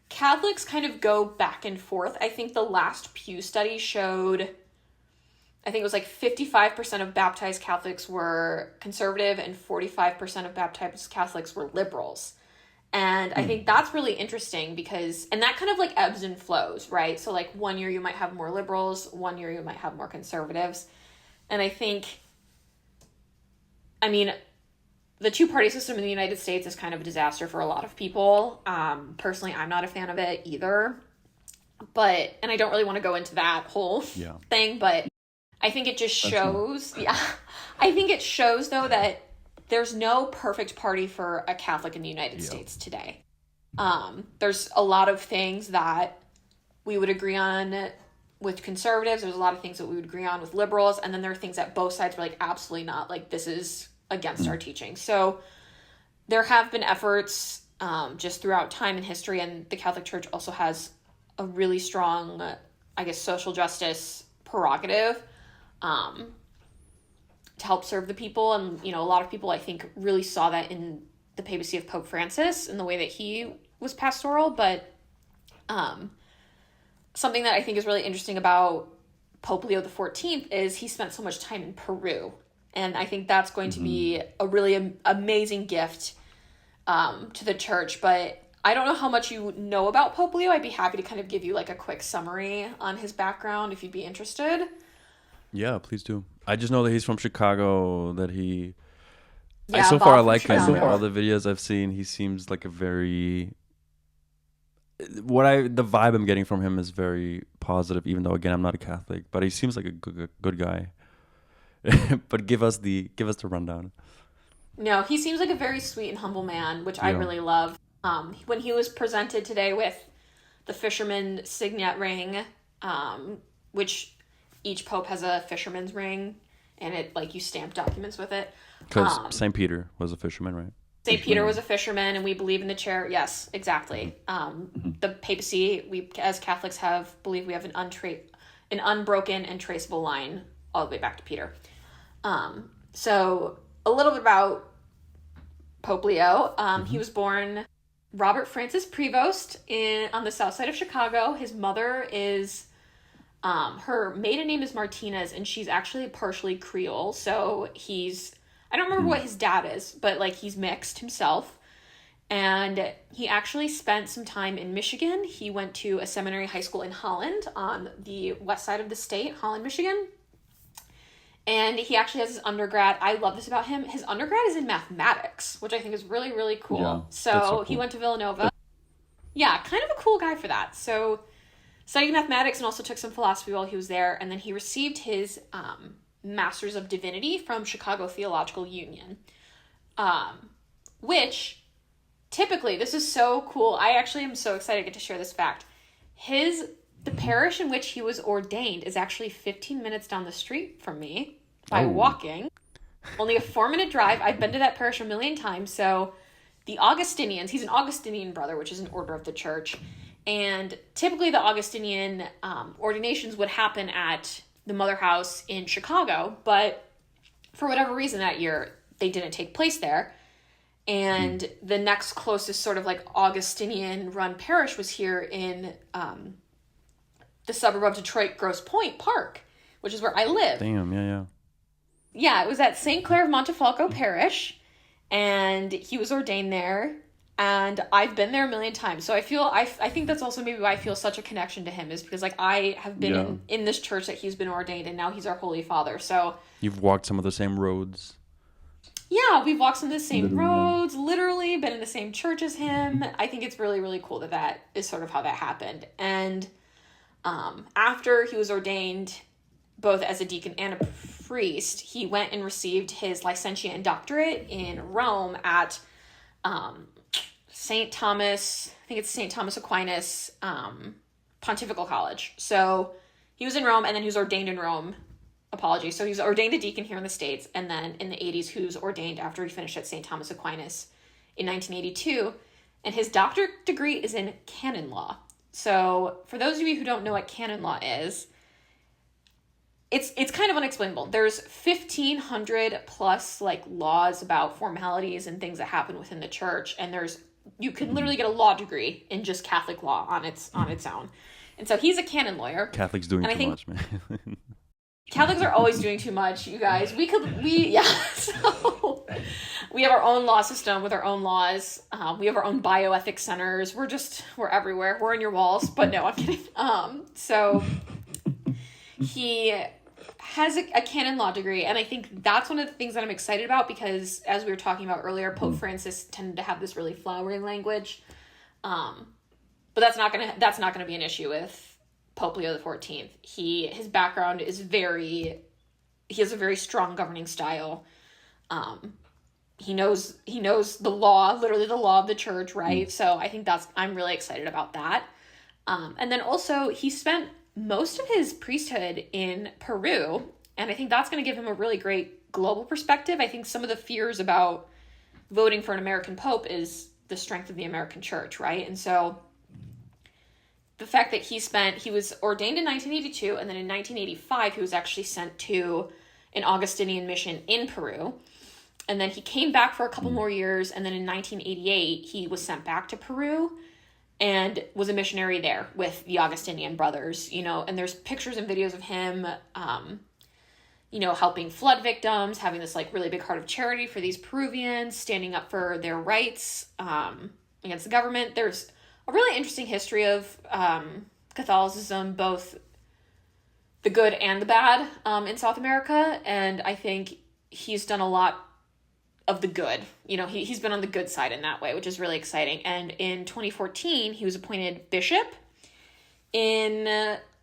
Catholics kind of go back and forth. I think the last Pew study showed, I think it was like 55% of baptized Catholics were conservative and 45% of baptized Catholics were liberals. And I think that's really interesting because, and that kind of like ebbs and flows, right? So like one year you might have more liberals, one year you might have more conservatives. And I think, I mean, the two-party system in the United States is kind of a disaster for a lot of people. Personally, I'm not a fan of it either. But, and I don't really want to go into that whole thing, but I think it just shows, I think it shows though that there's no perfect party for a Catholic in the United States today. There's a lot of things that we would agree on with conservatives. There's a lot of things that we would agree on with liberals. And then there are things that both sides were like, absolutely not. Like, this is against our teaching. So there have been efforts just throughout time and history. And the Catholic Church also has a really strong, I guess, social justice prerogative to help serve the people. And, you know, a lot of people, I think, really saw that in the papacy of Pope Francis and the way that he was pastoral. But something that I think is really interesting about Pope Leo the 14th is he spent so much time in Peru. And I think that's going to be a really amazing gift to the church. But I don't know how much you know about Pope Leo. I'd be happy to kind of give you like a quick summary on his background if you'd be interested. Yeah, please do. I just know that he's from Chicago, that he... Yeah, so Bob far I from like him. Chicago. All the videos I've seen, he seems like a very... The vibe I'm getting from him is very positive, even though, again, I'm not a Catholic. But he seems like a good guy. But give us the rundown. No, he seems like a very sweet and humble man, which I really love. When he was presented today with the fisherman signet ring, which each pope has a fisherman's ring, and it like you stamp documents with it. Because St. Peter was a fisherman, right? St. Peter was a fisherman, and we believe in the chair. Yes, exactly. The papacy, we as Catholics believe we have an unbroken and traceable line all the way back to Peter. So a little bit about Pope Leo. He was born Robert Francis Prevost on the south side of Chicago. His mother is, her maiden name is Martinez, and she's actually partially Creole. So I don't remember what his dad is, but like he's mixed himself. And he actually spent some time in Michigan. He went to a seminary high school in Holland on the west side of the state, Holland, Michigan. And he actually has his undergrad. I love this about him. His undergrad is in mathematics, which I think is really, really cool. Yeah, So, that's so cool. he went to Villanova. Yeah, kind of a cool guy for that. So studied mathematics and also took some philosophy while he was there. And then he received his Master's of Divinity from Chicago Theological Union, which typically, this is so cool. I actually am so excited to get to share this fact. The parish in which he was ordained is actually 15 minutes down the street from me by walking. Only a 4-minute drive. I've been to that parish a million times. So the Augustinians, he's an Augustinian brother, which is an order of the church. And typically the Augustinian ordinations would happen at the Mother House in Chicago. But for whatever reason that year, they didn't take place there. And the next closest sort of like Augustinian run parish was here in the suburb of Detroit, Grosse Pointe Park, which is where I live. Damn, yeah. Yeah, it was at St. Clair of Montefalco Parish, and he was ordained there, and I've been there a million times. So I think that's also maybe why I feel such a connection to him, is because like I have been in this church that he's been ordained, and now he's our Holy Father. So You've walked some of the same roads. Yeah, we've walked some of the same roads, literally been in the same church as him. I think it's really, really cool that is sort of how that happened. And after he was ordained, both as a deacon and a priest, he went and received his licentiate and doctorate in Rome at St. Thomas, I think it's St. Thomas Aquinas Pontifical College. So he was in Rome, and then he was ordained in Rome. Apologies. So he was ordained a deacon here in the States, and then in the 80s he was ordained after he finished at St. Thomas Aquinas in 1982. And his doctorate degree is in canon law. So for those of you who don't know what canon law is, it's kind of unexplainable. There's 1,500 plus like laws about formalities and things that happen within the church, and you can literally get a law degree in just Catholic law on its own. And so he's a canon lawyer. Catholics doing too much, man. Catholics are always doing too much, you guys. So we have our own law system with our own laws. We have our own bioethics centers. We're everywhere. We're in your walls, but no, I'm kidding. So he has a canon law degree, and I think that's one of the things that I'm excited about, because as we were talking about earlier, Pope Francis tended to have this really flowery language. But that's not gonna be an issue with Pope Leo XIV. His background is he has a very strong governing style. He knows the law, literally the law of the church, right? So I think I'm really excited about that. And then also he spent most of his priesthood in Peru, and I think that's going to give him a really great global perspective. I think some of the fears about voting for an American pope is the strength of the American church, right? And so the fact that he was ordained in 1982, and then in 1985, he was actually sent to an Augustinian mission in Peru. And then he came back for a couple more years, and then in 1988, he was sent back to Peru and was a missionary there with the Augustinian brothers, and there's pictures and videos of him, helping flood victims, having this like really big heart of charity for these Peruvians, standing up for their rights against the government. There's a really interesting history of Catholicism, both the good and the bad, in South America. And I think he's done a lot of the good. He's been on the good side in that way, which is really exciting. And in 2014, he was appointed bishop in,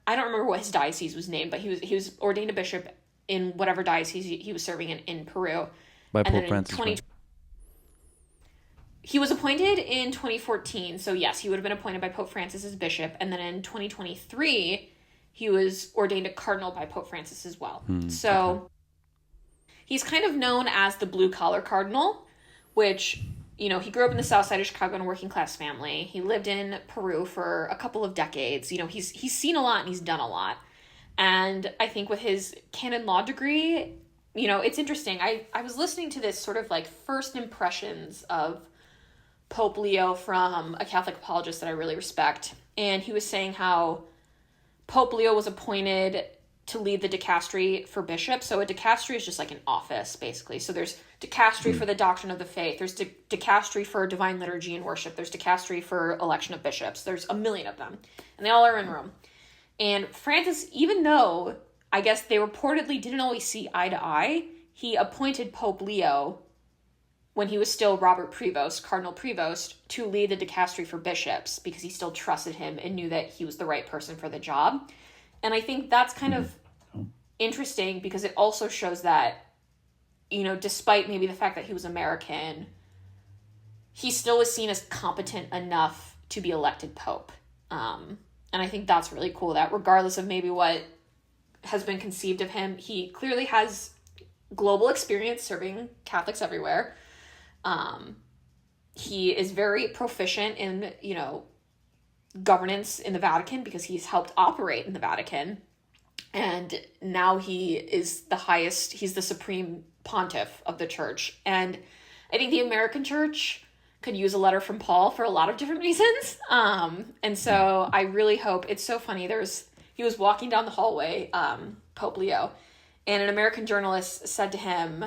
I don't remember what his diocese was named, but he was ordained a bishop in whatever diocese he was serving in Peru. By Pope Francis. He was appointed in 2014, so yes, he would have been appointed by Pope Francis as bishop, and then in 2023, he was ordained a cardinal by Pope Francis as well. So he's kind of known as the blue-collar cardinal, which, he grew up in the south side of Chicago in a working-class family. He lived in Peru for a couple of decades. He's seen a lot and he's done a lot. And I think with his canon law degree, it's interesting. I was listening to this sort of like first impressions of Pope Leo from a Catholic apologist that I really respect. And he was saying how Pope Leo was appointed to lead the dicastery for bishops. So a dicastery is just like an office, basically. So there's dicastery for the doctrine of the faith. There's dicastery for divine liturgy and worship. There's dicastery for election of bishops. There's a million of them. And they all are in Rome. And Francis, even though I guess they reportedly didn't always see eye to eye. He appointed Pope Leo, when he was still Robert Prevost, Cardinal Prevost, to lead the dicastery for bishops because he still trusted him and knew that he was the right person for the job. And I think that's kind of interesting because it also shows that, you know, despite maybe the fact that he was American, he still was seen as competent enough to be elected pope. And I think that's really cool that regardless of maybe what has been conceived of him, he clearly has global experience serving Catholics everywhere. He is very proficient in, you know, governance in the Vatican because he's helped operate in the Vatican. And now he is he's the supreme pontiff of the church. And I think the American church could use a letter from Paul for a lot of different reasons. And so I really hope, it's so funny. He was walking down the hallway, Pope Leo, and an American journalist said to him,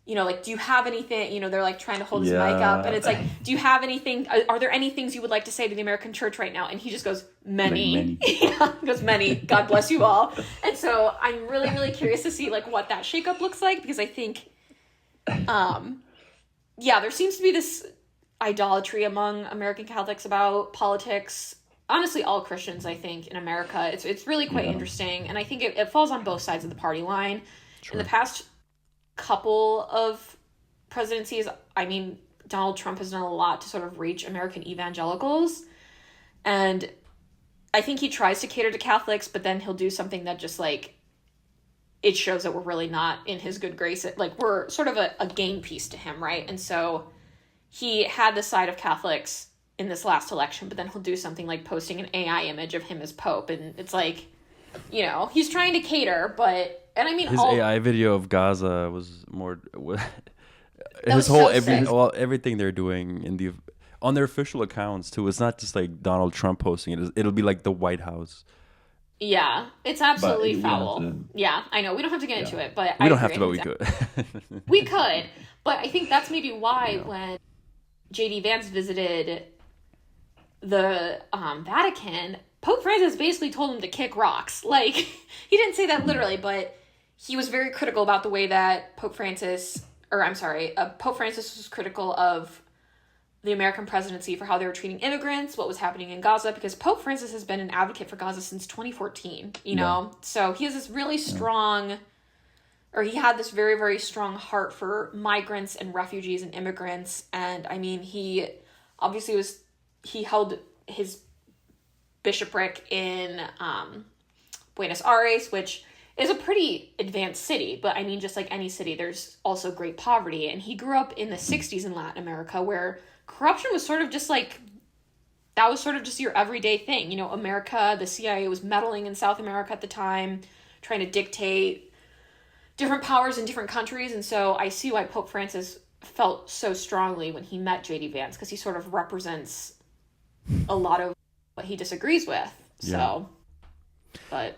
you know, like, do you have anything, you know, they're like trying to hold his mic up, and it's like, do you have anything, are there any things you would like to say to the American church right now? And he just goes, many. Yeah, he goes, many. God bless you all. And so I'm really, really curious to see like what that shakeup looks like, because I think, there seems to be this idolatry among American Catholics about politics. Honestly, all Christians, I think, in America, it's really quite interesting. And I think it falls on both sides of the party line. Sure. In the past couple of presidencies, I mean, Donald Trump has done a lot to sort of reach American evangelicals. And I think he tries to cater to Catholics, but then he'll do something that just like, it shows that we're really not in his good grace. Like, we're sort of a game piece to him, right? And so he had the side of Catholics in this last election, but then he'll do something like posting an AI image of him as Pope. And it's like, you know, he's trying to cater, but, and I mean, his AI video of Gaza was more, his whole, everything they're doing on their official accounts too. It's not just like Donald Trump posting it. It'll be like the White House. Yeah, it's absolutely foul. Yeah, I know. We don't have to get into it, but we don't have to, but we could. We could, but I think that's maybe why when J.D. Vance visited the Vatican, Pope Francis basically told him to kick rocks. Like, he didn't say that literally, but he was very critical about the way that Pope Francis was critical of the American presidency for how they were treating immigrants, what was happening in Gaza, because Pope Francis has been an advocate for Gaza since 2014, you know? So he has this really strong, or he had this very, very strong heart for migrants and refugees and immigrants. And I mean, he obviously he held his bishopric in Buenos Aires, which is a pretty advanced city, but I mean, just like any city, there's also great poverty. And he grew up in the 60s in Latin America, where corruption was sort of just like, that was sort of just your everyday thing. You know, America, the CIA was meddling in South America at the time, trying to dictate different powers in different countries. And so I see why Pope Francis felt so strongly when he met J.D. Vance, because he sort of represents a lot of what he disagrees with. So, but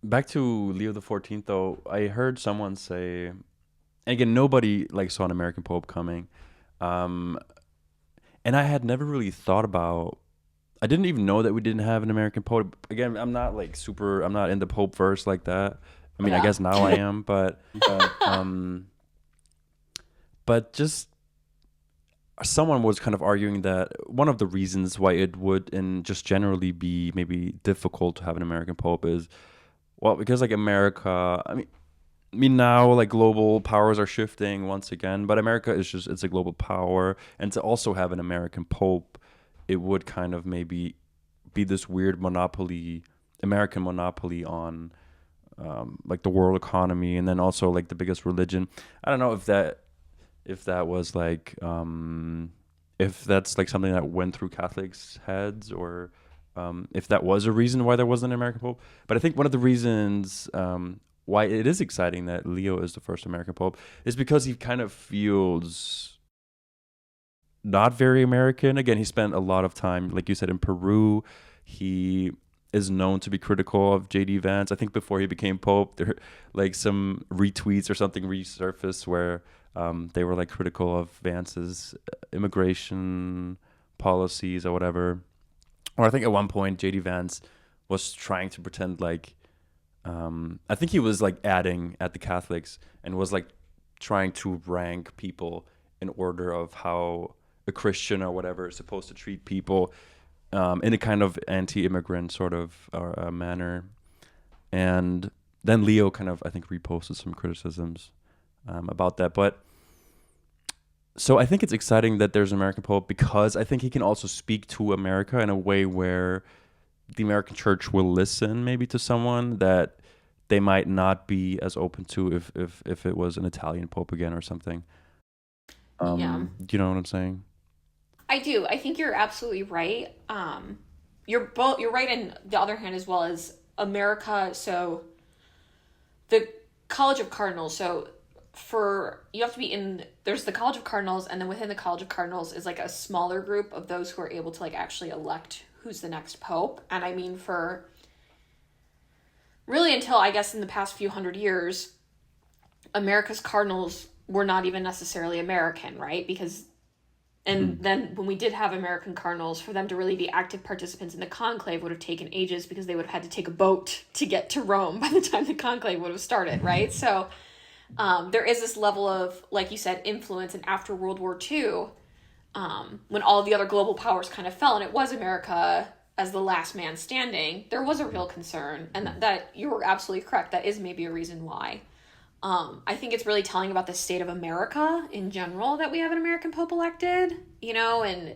back to Leo the 14th, though, I heard someone say, and again, nobody like saw an American Pope coming. And I had never really thought about, I didn't even know that we didn't have an American Pope. Again, I'm not in the Pope verse like that. I mean, I guess now I am, but just someone was kind of arguing that one of the reasons why it would, and just generally be maybe difficult to have an American Pope is, well, because like America, I mean now like global powers are shifting once again, but America it's a global power, and to also have an American Pope, it would kind of maybe be this weird American monopoly on like the world economy, and then also like the biggest religion. I don't know if that was like if that's like something that went through Catholics' heads, or if that was a reason why there wasn't an American Pope. But I think one of the reasons why it is exciting that Leo is the first American Pope is because he kind of feels not very American. Again, he spent a lot of time, like you said, in Peru. He is known to be critical of J.D. Vance. I think before he became Pope, there like some retweets or something resurfaced where they were like critical of Vance's immigration policies or whatever. Or I think at one point J.D. Vance was trying to pretend like I think he was like adding at the Catholics and was like trying to rank people in order of how a Christian or whatever is supposed to treat people, in a kind of anti-immigrant sort of manner. And then Leo kind of, I think, reposted some criticisms about that. But so I think it's exciting that there's an American Pope, because I think he can also speak to America in a way where the American church will listen maybe to someone that they might not be as open to if it was an Italian Pope again or something. Yeah. Do you know what I'm saying? I do. I think you're absolutely right. You're right in the other hand as well as America. So the College of Cardinals. So you have to be there's the College of Cardinals, and then within the College of Cardinals is like a smaller group of those who are able to like actually elect who's the next pope. And I mean, for really until I guess in the past few hundred years, America's cardinals were not even necessarily American, right? Because then when we did have American cardinals, for them to really be active participants in the conclave would have taken ages, because they would have had to take a boat to get to Rome by the time the conclave would have started, right? So there is this level of, like you said, influence. And after World War II, when all the other global powers kind of fell and it was America as the last man standing, there was a real concern. And that you were absolutely correct. That is maybe a reason why. I think it's really telling about the state of America in general that we have an American Pope elected, and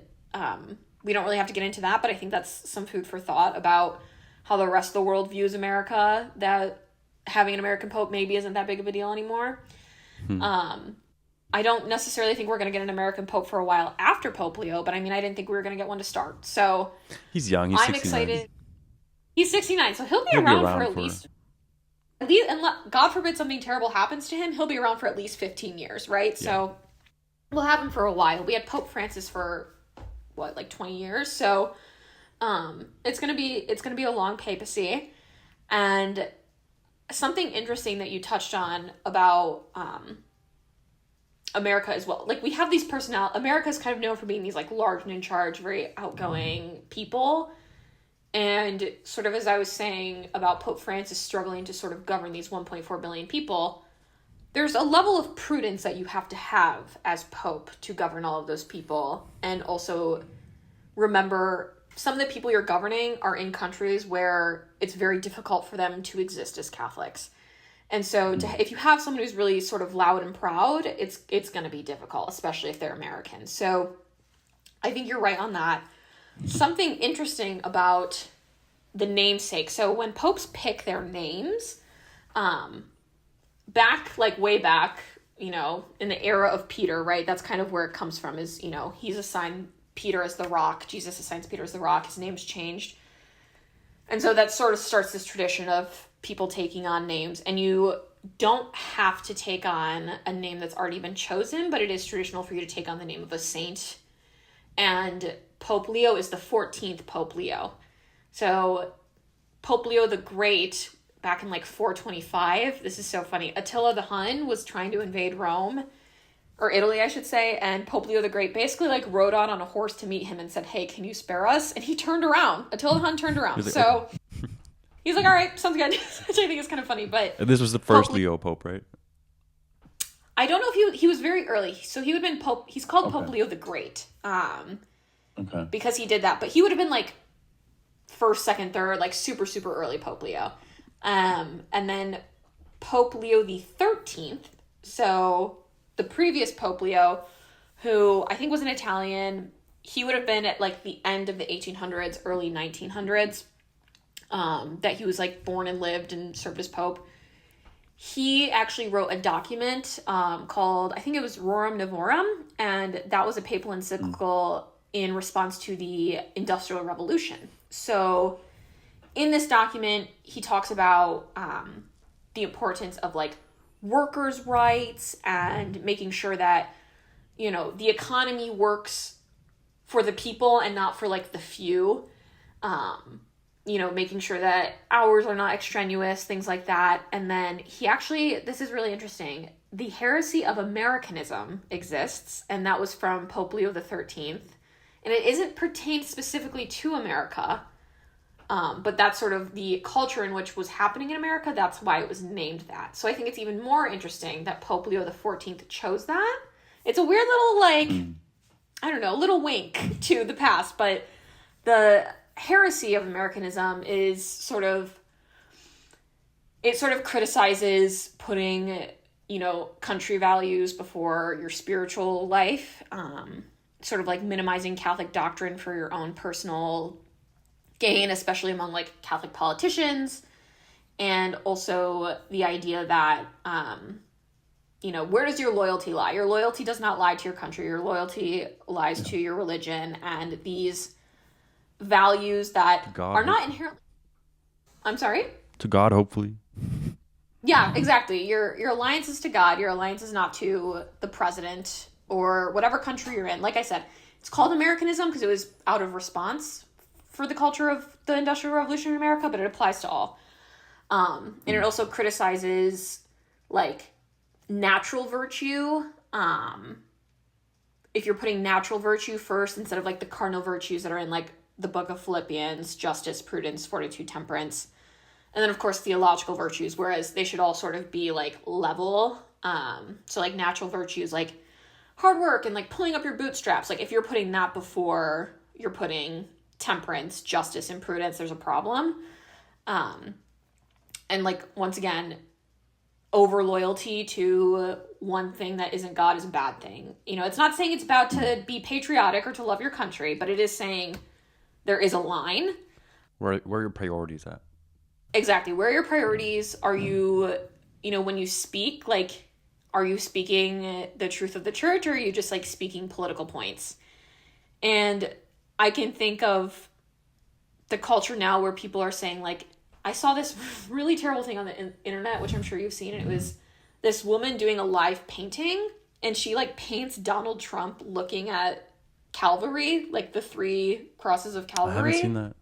we don't really have to get into that, but I think that's some food for thought about how the rest of the world views America, that having an American Pope maybe isn't that big of a deal anymore. I don't necessarily think we're going to get an American Pope for a while after Pope Leo, but I mean, I didn't think we were going to get one to start. So he's young. He's I'm 69. excited. He's 69, so he'll be around for at least, and God forbid something terrible happens to him, he'll be around for at least 15 years, right? Yeah. So we'll have him for a while. We had Pope Francis for like 20 years. So it's gonna be a long papacy. And something interesting that you touched on about America as well. Like, we have these America's kind of known for being these like large and in charge, very outgoing people. And sort of as I was saying about Pope Francis struggling to sort of govern these 1.4 billion people, there's a level of prudence that you have to have as Pope to govern all of those people. And also remember, some of the people you're governing are in countries where it's very difficult for them to exist as Catholics. And so if you have someone who's really sort of loud and proud, it's going to be difficult, especially if they're American. So I think you're right on that. Something interesting about the namesake. So when popes pick their names, way back, in the era of Peter, right? That's kind of where it comes from, is, he's assigned Peter as the rock. Jesus assigns Peter as the rock. His name's changed. And so that sort of starts this tradition of people taking on names. And you don't have to take on a name that's already been chosen, but it is traditional for you to take on the name of a saint. And Pope Leo is the 14th Pope Leo. So Pope Leo the Great, back in like 425, this is so funny, Attila the Hun was trying to invade Rome, or Italy, I should say, and Pope Leo the Great basically like rode on a horse to meet him and said, "Hey, can you spare us?" And he turned around. Attila the Hun turned around. So he's like, "All right, sounds good," which I think is kind of funny. But and this was the first Leo Pope, right? I don't know if he was very early. So he would have been Pope. He's called Pope Leo the Great. Because he did that. But he would have been like first, second, third, like super, super early Pope Leo. And then Pope Leo the 13th. So the previous Pope Leo, who I think was an Italian, he would have been at like the end of the 1800s, early 1900s, that he was like born and lived and served as Pope. He actually wrote a document called, I think it was Rerum Novarum, and that was a papal encyclical in response to the Industrial Revolution. So in this document, he talks about the importance of like workers' rights and making sure that, the economy works for the people and not for like the few. Making sure that hours are not extraneous, things like that. And then he actually, this is really interesting, the heresy of Americanism exists, and that was from Pope Leo the 13th. And it isn't pertained specifically to America, But that's sort of the culture in which was happening in America. That's why it was named that. So I think it's even more interesting that Pope Leo the 14th chose that. It's a weird little, like, I don't know, little wink to the past, but the heresy of Americanism is sort of, it sort of criticizes putting, you know, country values before your spiritual life, sort of like minimizing Catholic doctrine for your own personal gain, especially among like Catholic politicians, and also the idea that, you know, where does your loyalty lie? Your loyalty does not lie to your country. Your loyalty lies to your religion, and these values that God, are not inherently. I'm sorry? to God, hopefully. Yeah, exactly. Your alliance is to God. Your alliance is not to the president or whatever country you're in. Like I said, it's called Americanism because it was out of response for the culture of the Industrial Revolution in America, but it applies to all. And it also criticizes, like, natural virtue. If you're putting natural virtue first instead of, like, the cardinal virtues that are in, like, the book of Philippians, justice, prudence, fortitude, temperance. And then, of course, theological virtues, whereas they should all sort of be, like, level. So, like, natural virtues, like, hard work and, like, pulling up your bootstraps. Like, if you're putting that before you're putting temperance, justice, and prudence, there's a problem. And, like, once again, over loyalty to one thing that isn't God is a bad thing. You know, it's not saying it's bad to be patriotic or to love your country, but it is saying there is a line. Where are your priorities at? Exactly. Where are your priorities? Are you, you know, when you speak, like, are you speaking the truth of the church, or are you just, like, speaking political points? And I can think of the culture now where people are saying, like, I saw this really terrible thing on the internet, which I'm sure you've seen. And it was this woman doing a live painting, and she, like, paints Donald Trump looking at Calvary, like the 3 crosses of Calvary. I haven't seen that.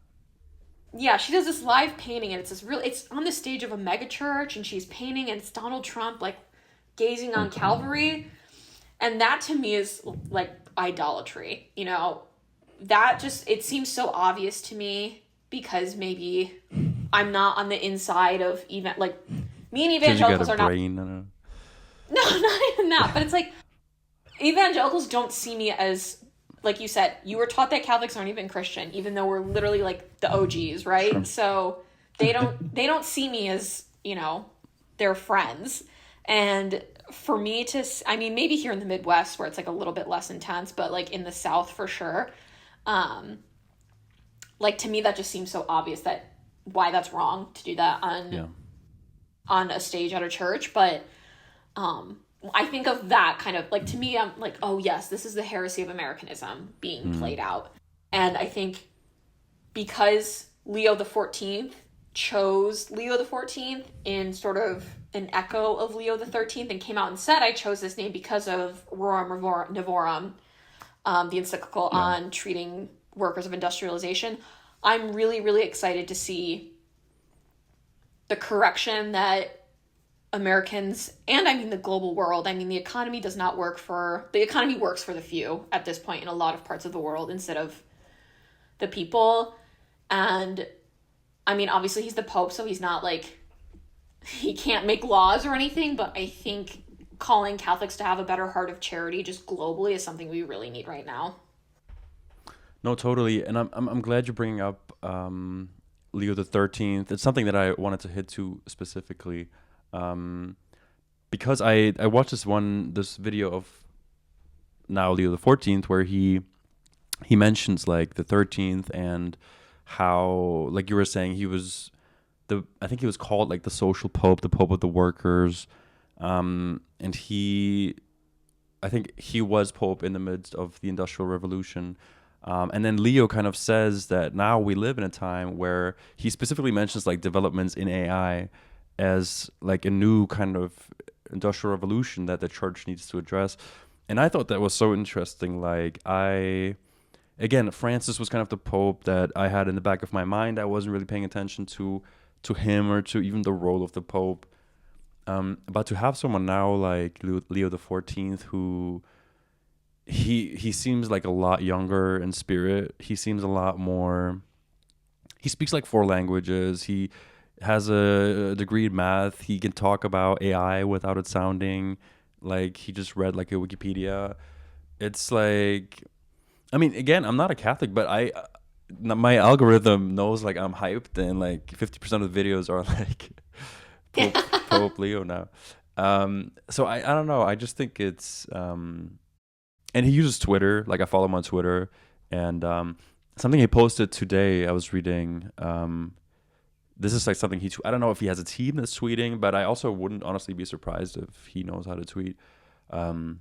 Yeah, she does this live painting, and it's on the stage of a mega church, and she's painting, and it's Donald Trump, like, gazing on Calvary. And that to me is, like, idolatry. You know, that just, it seems so obvious to me because maybe I'm not on the inside of even, like, me and evangelicals are not. Brain, I don't know. No, not even that. But it's like, evangelicals don't see me as, like you said, you were taught that Catholics aren't even Christian, even though we're literally, like, the OGs, right? Sure. So they don't see me as, you know, their friends. And for me to, I mean, maybe here in the Midwest where it's, like, a little bit less intense, but, like, in the South for sure. Like, to me, that just seems so obvious that why that's wrong to do that on a stage at a church. But I think of that kind of, like, to me, I'm like, oh yes, this is the heresy of Americanism being played out. And I think because Leo the 14th chose Leo the 14th in sort of an echo of Leo the 13th and came out and said, I chose this name because of Rerum Novarum, the encyclical on treating workers of industrialization. I'm really, really excited to see the correction that Americans, and I mean the global world, I mean the economy works for the few at this point in a lot of parts of the world instead of the people. And I mean, obviously he's the Pope, so he's not, like, he can't make laws or anything, but I think calling Catholics to have a better heart of charity just globally is something we really need right now. No, totally. And I'm glad you're bringing up Leo the 13th. It's something that I wanted to hit to specifically. Because I watched this video of now Leo the 14th where he mentions, like, the 13th and how, like you were saying, I think he was called, like, the social pope, the pope of the workers. And I think he was pope in the midst of the Industrial Revolution. And then Leo kind of says that now we live in a time where he specifically mentions, like, developments in AI as, like, a new kind of industrial revolution that the church needs to address. And I thought that was so interesting. Like, again, Francis was kind of the pope that I had in the back of my mind. I wasn't really paying attention to him or to even the role of the pope. But to have someone now like Leo the 14th, who he seems like a lot younger in spirit. He seems a lot more he speaks like 4 languages. He has a degree in math. He can talk about AI without it sounding like he just read like a Wikipedia. It's like, I mean, again, I'm not a Catholic, but my algorithm knows like I'm hyped, and like 50% of the videos are like Pope Leo now. So I don't know. I just think it's and he uses Twitter. Like I follow him on Twitter, and something he posted today. I was reading. This is like something I don't know if he has a team that's tweeting, but I also wouldn't honestly be surprised if he knows how to tweet. Um,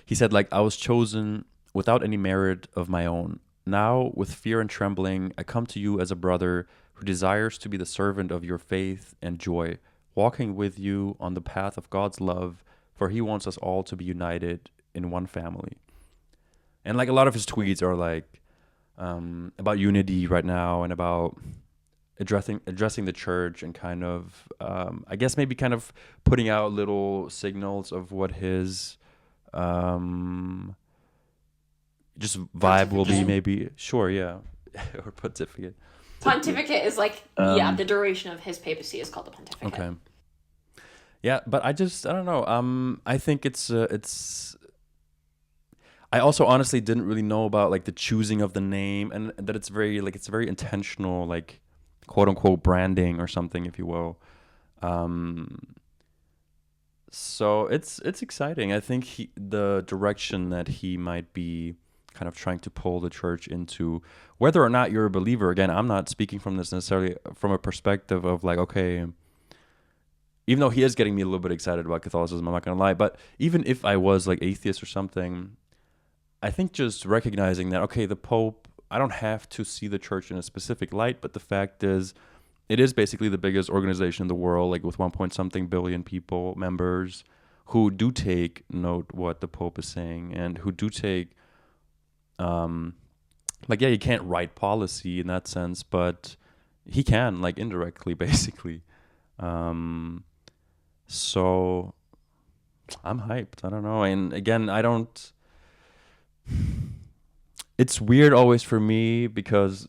he said like, I was chosen without any merit of my own. Now with fear and trembling, I come to you as a brother who desires to be the servant of your faith and joy, walking with you on the path of God's love, for he wants us all to be united in one family. And like a lot of his tweets are like about unity right now, and about addressing the church, and kind of I guess maybe kind of putting out little signals of what his um just vibe will be, Pontificate. maybe. Sure, yeah. Or pontificate. Pontificate is like, yeah, the duration of his papacy is called the pontificate. Okay. Yeah, but I don't know. I think it's I also honestly didn't really know about like the choosing of the name, and that it's very intentional, like quote unquote branding or something, if you will. Um, so it's exciting. I think the direction that he might be kind of trying to pull the church into, whether or not you're a believer. Again, I'm not speaking from this necessarily from a perspective of like, okay, even though he is getting me a little bit excited about Catholicism, I'm not gonna lie. But even if I was like atheist or something, I think just recognizing that, okay, the Pope, I don't have to see the church in a specific light, but the fact is, it is basically the biggest organization in the world, like with 1 point something billion people, members, who do take note what the Pope is saying, and who do take, um, like, yeah, you can't write policy in that sense, but he can, like, indirectly, basically. Um, so I'm hyped. I don't know. And again, I don't. It's weird always for me, because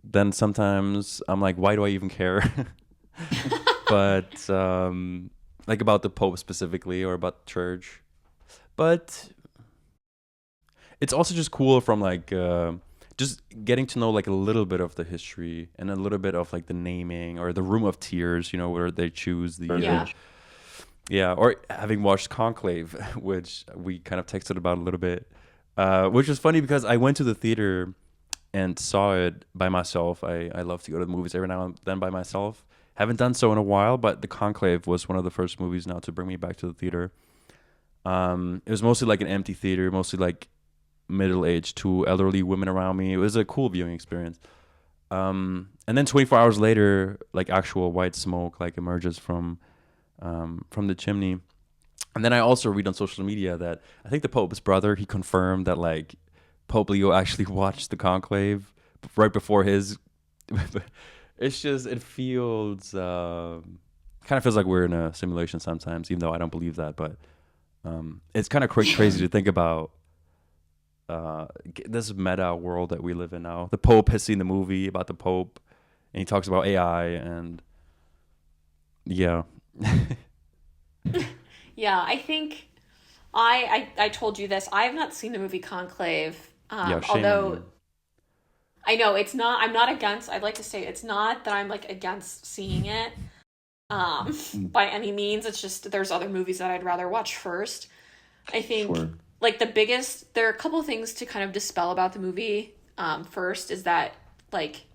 then sometimes I'm like, why do I even care? But like about the Pope specifically, or about the church. But it's also just cool from like just getting to know like a little bit of the history, and a little bit of like the naming, or the Room of Tears, where they choose the Yeah. yeah, or having watched Conclave, which we kind of texted about a little bit, which was funny because I went to the theater and saw it by myself. I love to go to the movies every now and then by myself. Haven't done so in a while, but The Conclave was one of the first movies now to bring me back to the theater. It was mostly like an empty theater, mostly like middle-aged, two elderly women around me. It was a cool viewing experience. And then 24 hours later, like actual white smoke like emerges from the chimney. And then I also read on social media that I think the Pope's brother, he confirmed that like Pope Leo actually watched the conclave right before his. It's just, it feels kind of feels like we're in a simulation sometimes, even though I don't believe that. But it's kind of crazy to think about this meta world that we live in now. The Pope has seen the movie about the Pope, and he talks about AI, and yeah. Yeah, I think I told you this. I have not seen the movie Conclave. Yeah, shame on Although you. I know it's not, I'm not against, I'd like to say it's not that I'm like against seeing it by any means. It's just there's other movies that I'd rather watch first. I think Sure. like there are a couple things to kind of dispel about the movie. First is that like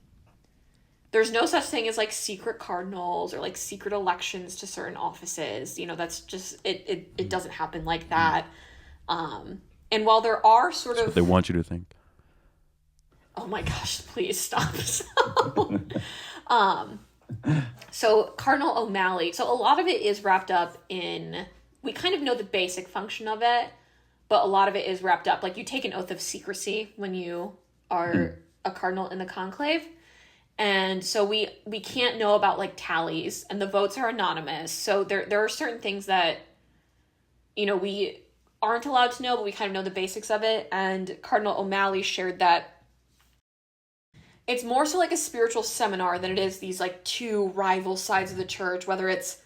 there's no such thing as like secret cardinals or like secret elections to certain offices. That's just it doesn't happen like that. And while there are sort That's what of, they want you to think. oh my gosh, please stop. um so Cardinal O'Malley, so a lot of it is wrapped up in, we kind of know the basic function of it, but a lot of it is wrapped up, like you take an oath of secrecy when you are a cardinal in the conclave. And so we can't know about like tallies, and the votes are anonymous. So there are certain things that we aren't allowed to know, but we kind of know the basics of it. And Cardinal O'Malley shared that it's more so like a spiritual seminar than it is these like two rival sides of the church, whether it's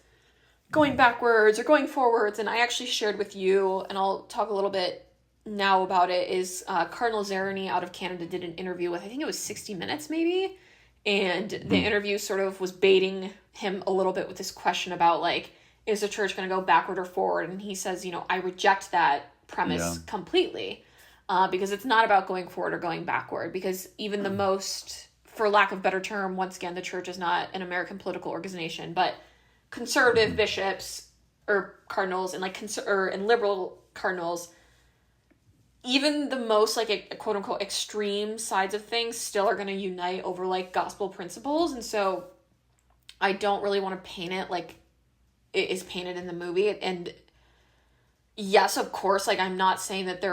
going backwards or going forwards. And I actually shared with you, and I'll talk a little bit now about it, is Cardinal Zerny out of Canada did an interview with, I think it was 60 Minutes maybe, and the interview sort of was baiting him a little bit with this question about like, is the church going to go backward or forward? And he says, I reject that premise completely, because it's not about going forward or going backward, because even the most, for lack of a better term, once again, the church is not an American political organization, but conservative bishops or cardinals and like and liberal cardinals, even the most like a quote unquote extreme sides of things still are going to unite over like gospel principles. And so I don't really want to paint it like it is painted in the movie. And yes, of course, like I'm not saying that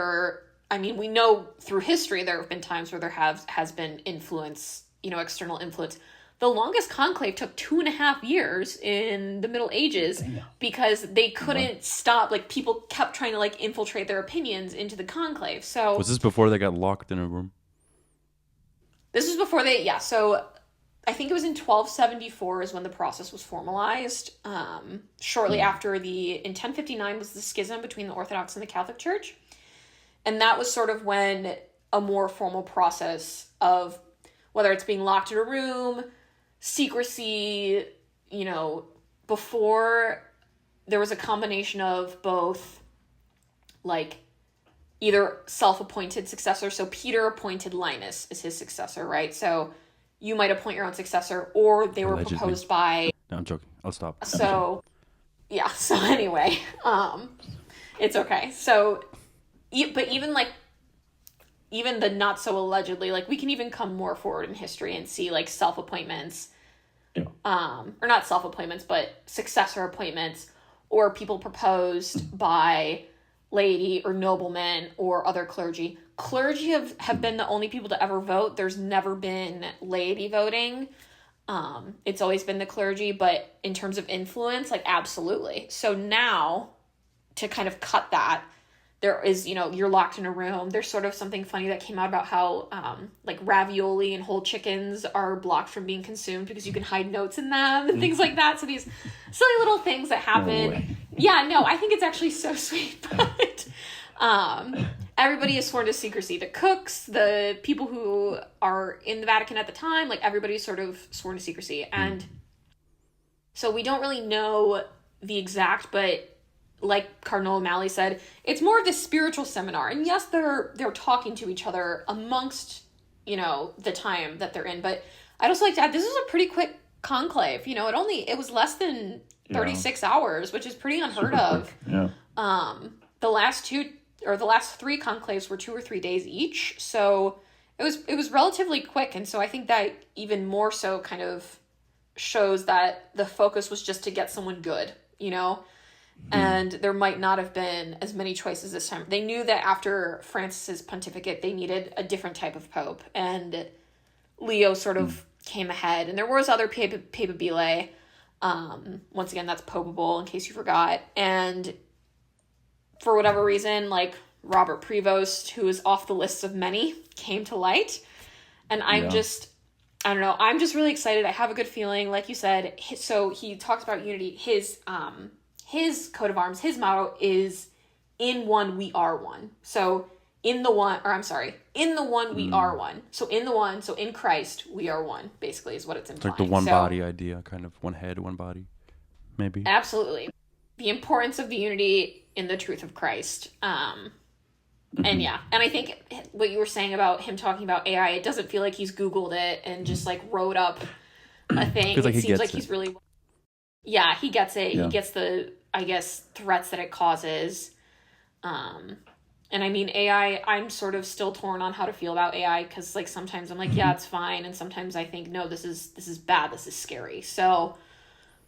we know through history there have been times where there has been influence, external influence. The longest conclave took 2.5 years in the Middle Ages because they couldn't stop. Like, people kept trying to, like, infiltrate their opinions into the conclave. So was this before they got locked in a room? This was before so I think it was in 1274 is when the process was formalized. Shortly after in 1059 was the schism between the Orthodox and the Catholic Church. And that was sort of when a more formal process of whether it's being locked in a room, secrecy, before there was a combination of both, like, either self-appointed successor. So Peter appointed Linus as his successor, right? So you might appoint your own successor, or they were Allegedly. proposed by... No, I'm joking. I'll stop. So, yeah. So anyway, it's okay. So, but even the not so allegedly, like, we can even come more forward in history and see like self-appointments, or not self-appointments, but successor appointments, or people proposed by laity or noblemen or other clergy. Clergy have been the only people to ever vote. There's never been laity voting. It's always been the clergy, but in terms of influence, like, absolutely. So now, to kind of cut that, there is, you're locked in a room. There's sort of something funny that came out about how, like, ravioli and whole chickens are blocked from being consumed because you can hide notes in them and things like that. So these silly little things that happen. No way. Yeah, no, I think it's actually so sweet. But everybody is sworn to secrecy. The cooks, the people who are in the Vatican at the time, like, everybody's sort of sworn to secrecy. And so we don't really know the exact, but like Cardinal O'Malley said, it's more of this spiritual seminar. And yes, they're talking to each other amongst, the time that they're in. But I'd also like to add, this is a pretty quick conclave. It was less than 36 hours, which is pretty unheard Super of. quick. Yeah. The last 3 conclaves were 2 or 3 days each. So it was relatively quick. And so I think that even more so kind of shows that the focus was just to get someone good, and there might not have been as many choices this time. They knew that after Francis's pontificate, they needed a different type of pope, and Leo sort of came ahead. And there was other papabile. Once again, that's popable, in case you forgot. And for whatever reason, like, Robert Prevost, who is off the lists of many, came to light. And I don't know, I'm just really excited. I have a good feeling, like you said. So he talks about unity. His coat of arms, his motto is, in one we are one. So in the one we are one. So in Christ we are one, basically, is what it's implying. It's like the one body idea, kind of one head, one body, maybe. Absolutely. The importance of the unity in the truth of Christ. And yeah, and I think what you were saying about him talking about AI, it doesn't feel like he's Googled it and just like wrote up a thing. Feels like it he seems gets like it. he's really... Yeah, he gets it. Yeah. He gets the, I guess, threats that it causes. And I mean, AI, I'm sort of still torn on how to feel about AI, because like sometimes I'm like, yeah, it's fine. And sometimes I think, no, this is bad. This is scary. So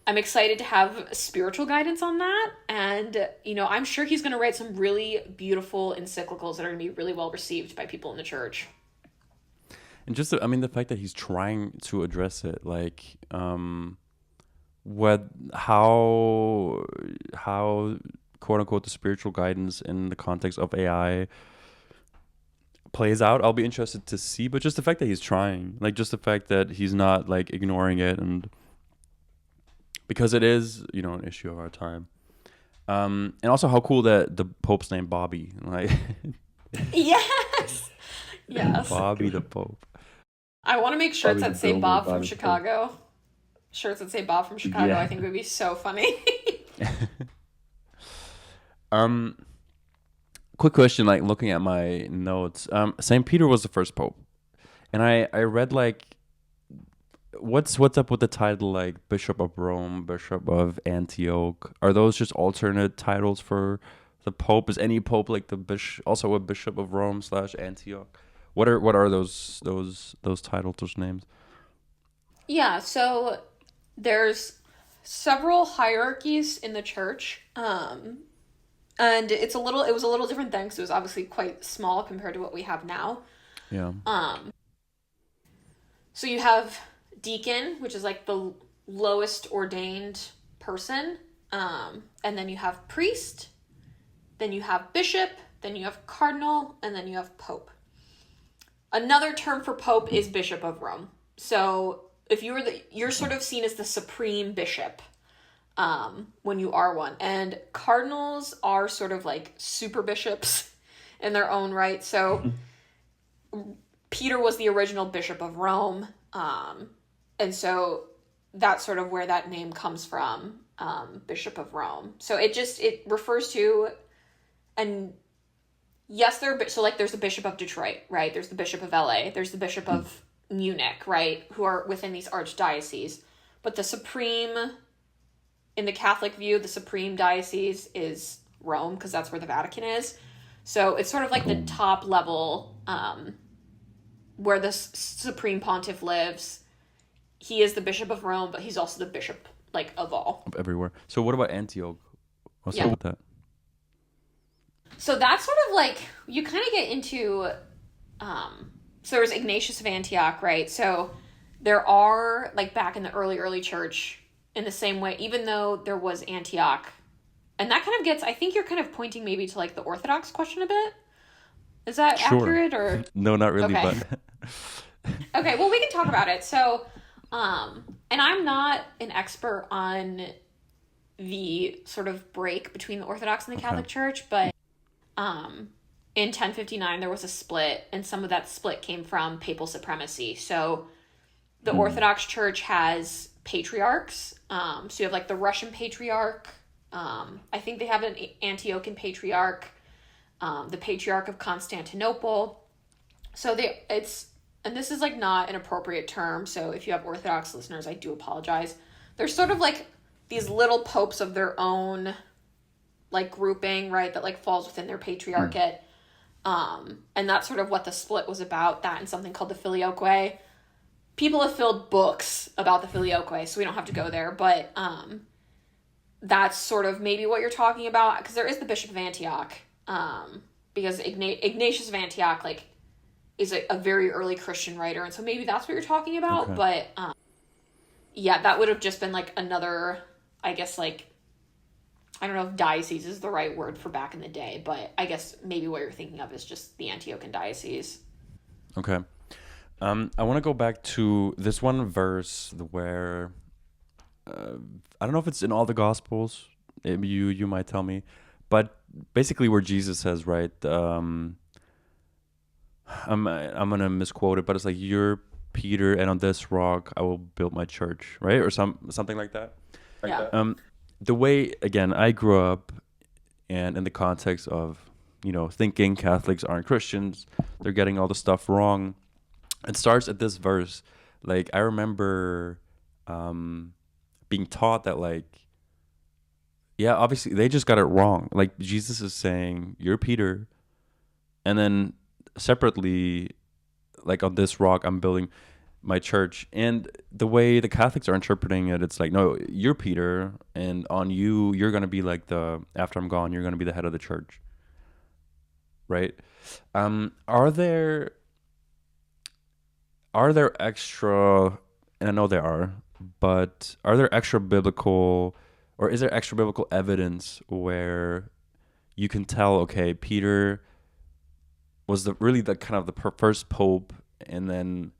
I'm excited to have spiritual guidance on that. And, I'm sure he's going to write some really beautiful encyclicals that are going to be really well received by people in the church. And just, the fact that he's trying to address it, like, how quote unquote the spiritual guidance in the context of AI plays out, I'll be interested to see. But just the fact that he's trying, like just the fact that he's not like ignoring it, and because it is, you know, an issue of our time. And also how cool that the Pope's named Bobby, like Yes. Yes. Bobby the Pope. I want to make shirts Bobby the that say Builder, Bob from Bobby the Pope. Chicago. Shirts that say Bob from Chicago, Yeah. I think would be so funny. Um, quick question, like looking at my notes. Saint Peter was the first pope, and I read like what's up with the title like Bishop of Rome, Bishop of Antioch? Are those just alternate titles for the pope? Is any pope like the bishop also a Bishop of Rome / Antioch? What are those titles, those names? Yeah, so there's several hierarchies in the church. And it was a little different then because it was obviously quite small compared to what we have now. Yeah. So you have deacon, which is like the lowest ordained person. And then you have priest, then you have bishop, then you have cardinal, and then you have pope. Another term for pope is Bishop of Rome. So if you're sort of seen as the supreme bishop when you are one. And cardinals are sort of like super bishops in their own right. So Peter was the original Bishop of Rome. And so that's sort of where that name comes from, Bishop of Rome. So it refers to, and yes, so like there's the Bishop of Detroit, right? There's the Bishop of LA. There's the Bishop of Munich, right? Who are within these archdioceses. But the supreme, in the Catholic view, the supreme diocese is Rome because that's where the Vatican is. So it's sort of like the top level where the supreme pontiff lives. He is the Bishop of Rome, but he's also the bishop like of all. Of everywhere. So what about Antioch? What's up with that? So that's sort of like, you kind of get into, so there's Ignatius of Antioch, right? So there are, like back in the early church, in the same way, even though there was Antioch, and that kind of gets, I think you're kind of pointing maybe to like the Orthodox question a bit. Is that accurate or? No, not really, okay. but. Okay, well, we can talk about it. So, and I'm not an expert on the sort of break between the Orthodox and the Catholic Church, but in 1059 there was a split, and some of that split came from papal supremacy. So the Orthodox Church has patriarchs. So you have like the Russian patriarch. I think they have an Antiochian patriarch, the Patriarch of Constantinople. So and this is like not an appropriate term, so if you have Orthodox listeners, I do apologize. They're sort of like these little popes of their own like grouping, right, that like falls within their patriarchate. And that's sort of what the split was about, that and something called the Filioque. People have filled books about the Filioque, so we don't have to go there, but that's sort of maybe what you're talking about, because there is the Bishop of Antioch, because Ignatius of Antioch like is a very early Christian writer, and so maybe that's what you're talking about. Okay. But yeah, that would have just been like another, I guess, like, I don't know if diocese is the right word for back in the day, but I guess maybe what you're thinking of is just the Antiochian diocese. Okay. I want to go back to this one verse where I don't know if it's in all the Gospels. You might tell me, but basically where Jesus says, right? I'm gonna misquote it, but it's like, "You're Peter, and on this rock I will build my church," right, or something like that. Yeah. The way, again, I grew up, and in the context of, you know, thinking Catholics aren't Christians, they're getting all the stuff wrong. It starts at this verse. Like, I remember being taught that, like, yeah, obviously they just got it wrong. Like, Jesus is saying, "You're Peter," and then separately, like, "On this rock I'm building my church." And the way the Catholics are interpreting it, it's like, "No, you're Peter, and on you, you're going to be like after I'm gone, you're going to be the head of the church." Right? Are there extra, and I know there are, but are there extra biblical, or is there extra biblical evidence where you can tell, okay, Peter was the really the kind of the first pope, and then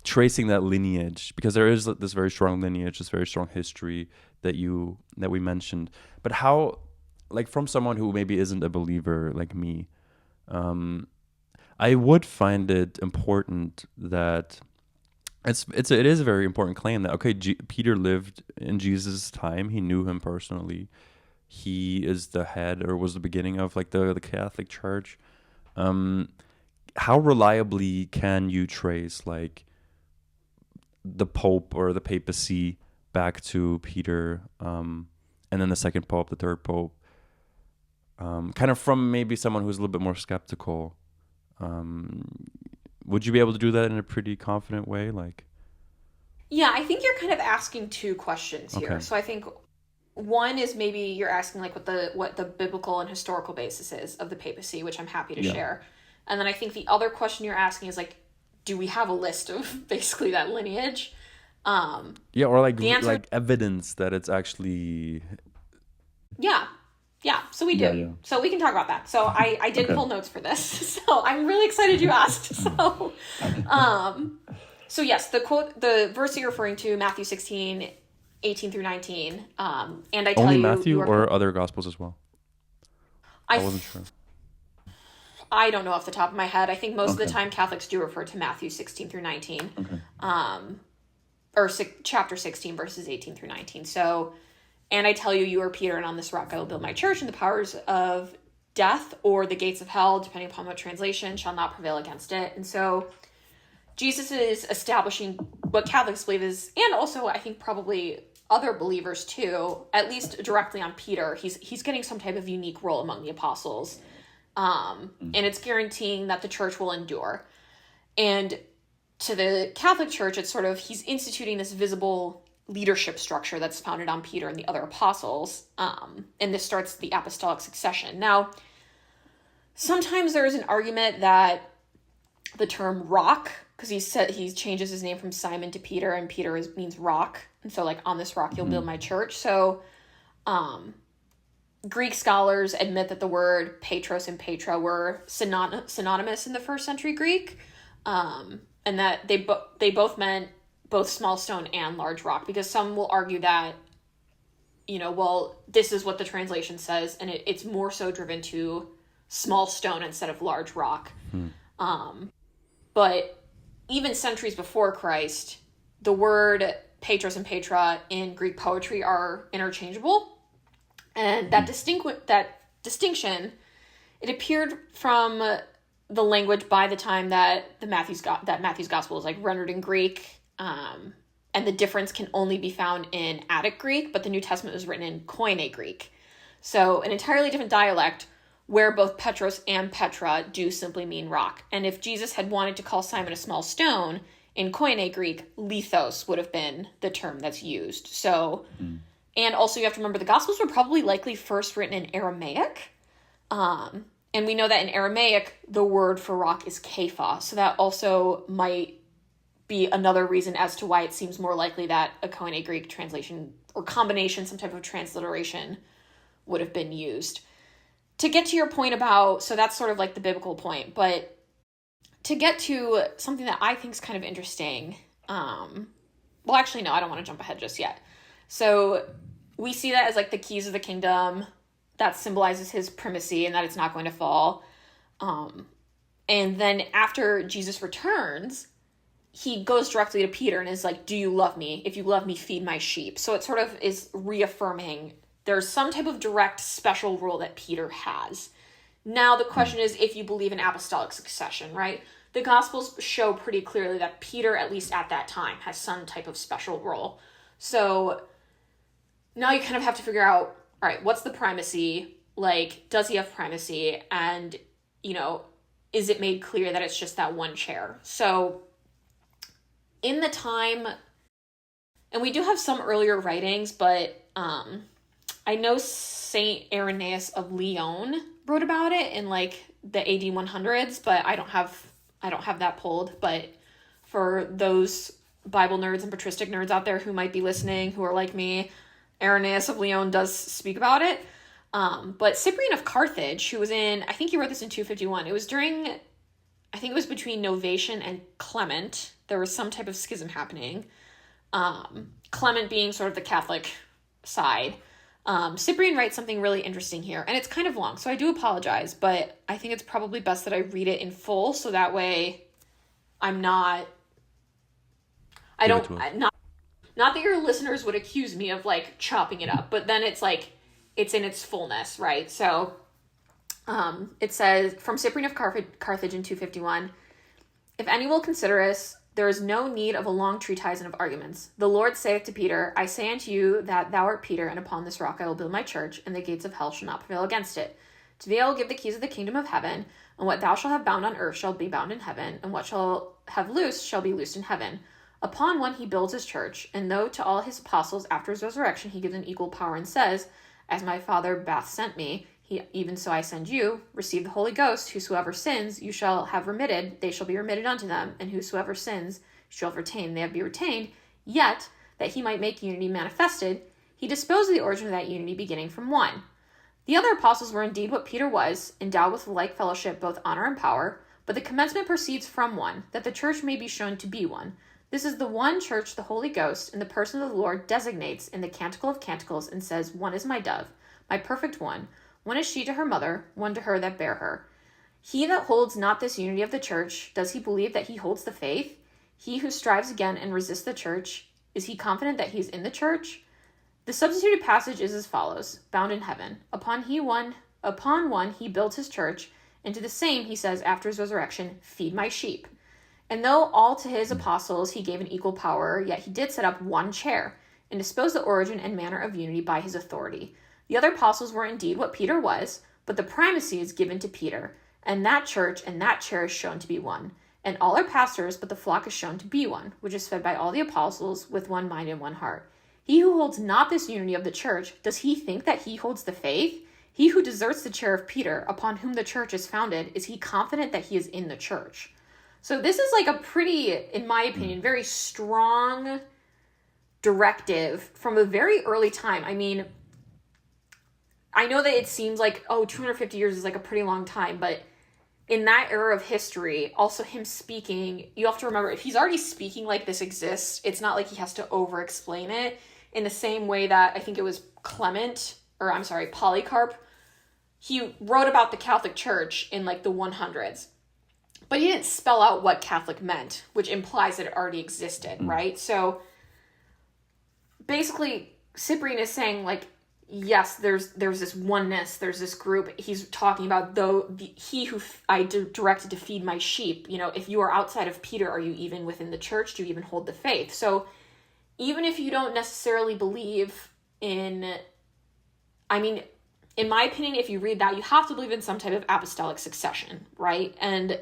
tracing that lineage, because there is this very strong lineage, this very strong history that we mentioned. But how, like, from someone who maybe isn't a believer like me, I would find it important that it is a very important claim that, okay, Peter lived in Jesus' time. He knew him personally. He is the head, or was the beginning of, like, the Catholic Church. How reliably can you trace, like, the Pope or the papacy back to Peter, and then the second Pope, the third Pope, kind of from maybe someone who's a little bit more skeptical? Would you be able to do that in a pretty confident way? Like, Yeah, I think you're kind of asking two questions here. okay, So I think one is maybe you're asking like what the biblical and historical basis is of the papacy, which I'm happy to yeah, share. And then I think the other question you're asking is like, do we have a list of basically that lineage? yeah, or like The answer, evidence that it's actually, yeah, yeah. So we yeah, do. yeah, So we can talk about that. So I did okay, pull notes for this. So I'm really excited you asked. So, so yes, the verse you're referring to, Matthew 16:18 through 19. And I tell only you, Matthew or other gospels as well? I, I wasn't sure. I don't know off the top of my head. I think most of the Okay, time Catholics do refer to Matthew 16 through 19, okay, or chapter 16, verses 18 through 19. So, and I tell you, you are Peter, and on this rock I will build my church, and the powers of death or the gates of hell, depending upon what translation, shall not prevail against it. And so Jesus is establishing what Catholics believe is, and also I think probably other believers too, at least directly on Peter, he's getting some type of unique role among the apostles. And it's guaranteeing that the church will endure. And to the Catholic Church, it's sort of, he's instituting this visible leadership structure that's founded on Peter and the other apostles. And this starts the apostolic succession. Now, sometimes there is an argument that the term rock, because he changes his name from Simon to Peter, and Peter means rock. And so, like, on this rock, you'll build my church. So, Greek scholars admit that the word Petros and Petra were synonymous in the first century Greek, and that they both meant both small stone and large rock, because some will argue that, well, this is what the translation says, and it's more so driven to small stone instead of large rock. But even centuries before Christ, the word Petros and Petra in Greek poetry are interchangeable. And that distinction, it appeared from the language by the time that Matthew's gospel is, like, rendered in Greek, and the difference can only be found in Attic Greek, but the New Testament was written in Koine Greek, so an entirely different dialect where both Petros and Petra do simply mean rock. And if Jesus had wanted to call Simon a small stone, in Koine Greek, lithos would have been the term that's used. So. And also you have to remember the Gospels were probably likely first written in Aramaic. And we know that in Aramaic, the word for rock is kepha. So that also might be another reason as to why it seems more likely that a Koine Greek translation or combination, some type of transliteration, would have been used. To get to your point about, so that's sort of like the biblical point, but to get to something that I think is kind of interesting, well, actually, no, I don't want to jump ahead just yet. So we see that as, like, the keys of the kingdom. That symbolizes his primacy and that it's not going to fall. And then after Jesus returns, he goes directly to Peter and is like, do you love me? If you love me, feed my sheep. So it sort of is reaffirming there's some type of direct special role that Peter has. Now the question is if you believe in apostolic succession, right? The Gospels show pretty clearly that Peter, at least at that time, has some type of special role. So now you kind of have to figure out, all right, what's the primacy? Like, does he have primacy? And, is it made clear that it's just that one chair? So in the time, and we do have some earlier writings, but I know Saint Irenaeus of Lyon wrote about it in, like, the AD 100s, but I don't have that pulled. But for those Bible nerds and patristic nerds out there who might be listening, who are like me, Irenaeus of Lyon does speak about it. But Cyprian of Carthage, who was in, I think he wrote this in 251. It was during, I think it was between Novatian and Clement. There was some type of schism happening. Clement being sort of the Catholic side. Cyprian writes something really interesting here, and it's kind of long, so I do apologize, but I think it's probably best that I read it in full, so that way not that your listeners would accuse me of like chopping it up, but then it's like, it's in its fullness, right? So, it says, from Cyprian of Carthage in 251, if any will consider us, there is no need of a long treatise and of arguments. The Lord saith to Peter, I say unto you that thou art Peter, and upon this rock I will build my church, and the gates of hell shall not prevail against it. To thee I will give the keys of the kingdom of heaven, and what thou shalt have bound on earth shall be bound in heaven, and what shall have loosed shall be loosed in heaven. Upon one he builds his church, and though to all his apostles after his resurrection he gives an equal power and says, as my Father bath sent me, even so I send you, receive the Holy Ghost, whosoever sins you shall have remitted, they shall be remitted unto them, and whosoever sins shall have retained, they have be retained. Yet, that he might make unity manifested, he disposed of the origin of that unity beginning from one. The other apostles were indeed what Peter was, endowed with like fellowship, both honor and power, but the commencement proceeds from one, that the church may be shown to be one. This is the one church the Holy Ghost, in the person of the Lord, designates in the Canticle of Canticles, and says, one is my dove, my perfect one. One is she to her mother, one to her that bare her. He that holds not this unity of the church, does he believe that he holds the faith? He who strives again and resists the church, is he confident that he is in the church? The substituted passage is as follows, bound in heaven. Upon one he builds his church, and to the same he says after his resurrection, feed my sheep. And though all to his apostles he gave an equal power, yet he did set up one chair, and disposed the origin and manner of unity by his authority. The other apostles were indeed what Peter was, but the primacy is given to Peter, and that church and that chair is shown to be one. And all are pastors, but the flock is shown to be one, which is fed by all the apostles with one mind and one heart. He who holds not this unity of the church, does he think that he holds the faith? He who deserts the chair of Peter, upon whom the church is founded, is he confident that he is in the church? So this is like a pretty, in my opinion, very strong directive from a very early time. I mean, I know that it seems like, 250 years is like a pretty long time, but in that era of history, also him speaking, you have to remember, if he's already speaking like this exists, it's not like he has to over-explain it in the same way that I think it was Polycarp, he wrote about the Catholic Church in like the 100s, but he didn't spell out what Catholic meant, which implies that it already existed, right? So basically, Cyprian is saying like, yes, there's this oneness, there's this group. He's talking about he who I directed to feed my sheep. You know, if you are outside of Peter, are you even within the church? Do you even hold the faith? So even if you don't necessarily believe in, I mean, in my opinion, if you read that, you have to believe in some type of apostolic succession, right? And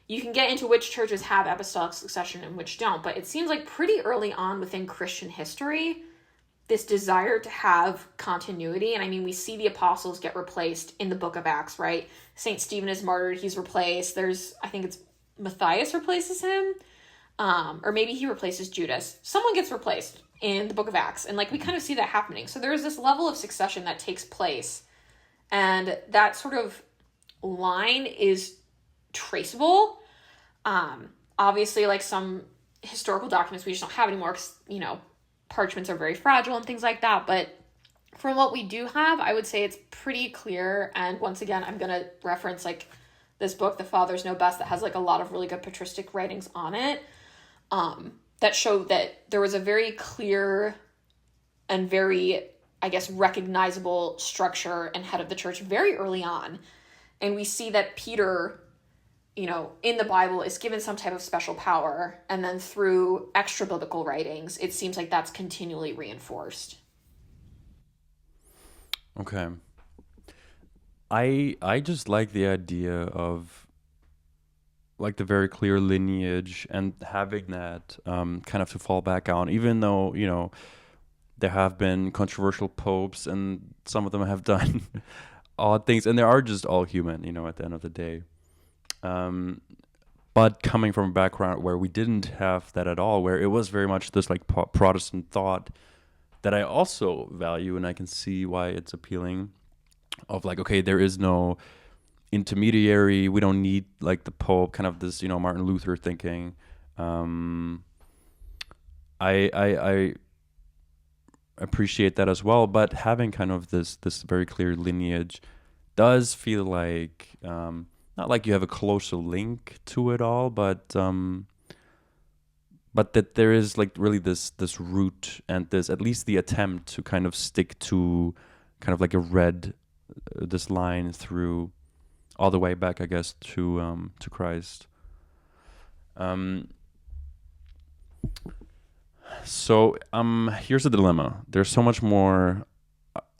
you can get into which churches have apostolic succession and which don't, but it seems like pretty early on within Christian history, this desire to have continuity. And I mean, we see the apostles get replaced in the book of Acts, right? St. Stephen is martyred, he's replaced. I think it's Matthias replaces him, or maybe he replaces Judas. Someone gets replaced in the book of Acts, and like we kind of see that happening. So there's this level of succession that takes place, and that sort of line is traceable. Obviously, like some historical documents we just don't have anymore because, you know, parchments are very fragile and things like that. But from what we do have, I would say it's pretty clear. And once again, I'm going to reference like this book, The Fathers Know Best, that has like a lot of really good patristic writings on it, that show that there was a very clear and very, I guess, recognizable structure and head of the church very early on. And we see that Peter, you know, in the Bible is given some type of special power. And then through extra biblical writings, it seems like that's continually reinforced. Okay. I just like the idea of like the very clear lineage and having that kind of to fall back on, even though, you know, there have been controversial popes and some of them have done odd things, and they are just all human, you know, at the end of the day. But coming from a background where we didn't have that at all, where it was very much this like Protestant thought that I also value, and I can see why it's appealing. of like, okay, there is no intermediary. We don't need like the Pope, kind of this, Martin Luther thinking. Um, I appreciate that as well, but having kind of this very clear lineage does feel like, not like you have a closer link to it all, but that there is like really this root and this, at least the attempt to kind of stick to kind of like a red, this line through all the way back, I guess, to Christ. Um, so here's the dilemma. There's so much more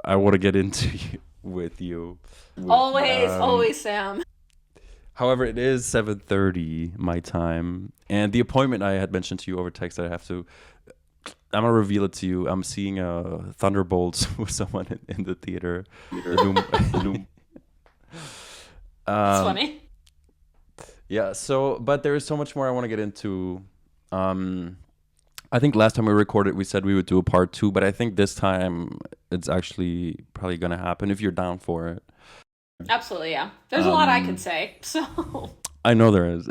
I want to get into with you. Always, Sam. However, it is 7:30 my time, and the appointment I had mentioned to you over text that I'm gonna reveal it to you. I'm seeing Thunderbolts with someone in the theater. It's funny. Yeah. So, but there is so much more I want to get into. I think last time we recorded, we said we would do a part 2, but I think this time it's actually probably gonna happen if you're down for it. Absolutely, yeah. There's a lot I could say, so. I know there is.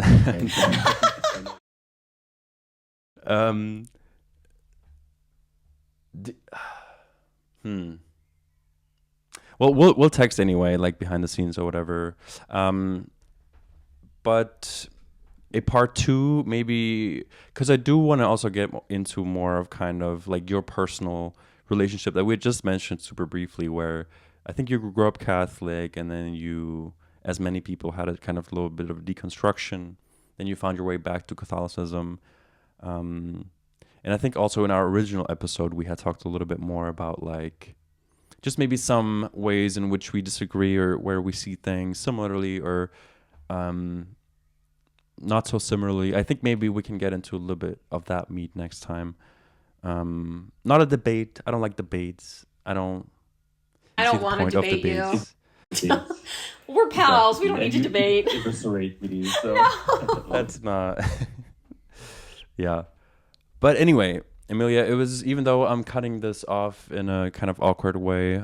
d- Well, we'll text anyway, like behind the scenes or whatever. But a part 2, maybe, because I do want to also get into more of kind of like your personal relationship that we just mentioned super briefly, where I think you grew up Catholic and then you, as many people, had a kind of little bit of deconstruction. Then you found your way back to Catholicism. And I think also in our original episode, we had talked a little bit more about like just maybe some ways in which we disagree or where we see things similarly or not so similarly. I think maybe we can get into a little bit of that meat next time. Not a debate. I don't like debates. I don't want to debate you. We're pals. We don't need to debate. Me, so. No. That's not. Yeah. But anyway, Amelia, it was, even though I'm cutting this off in a kind of awkward way,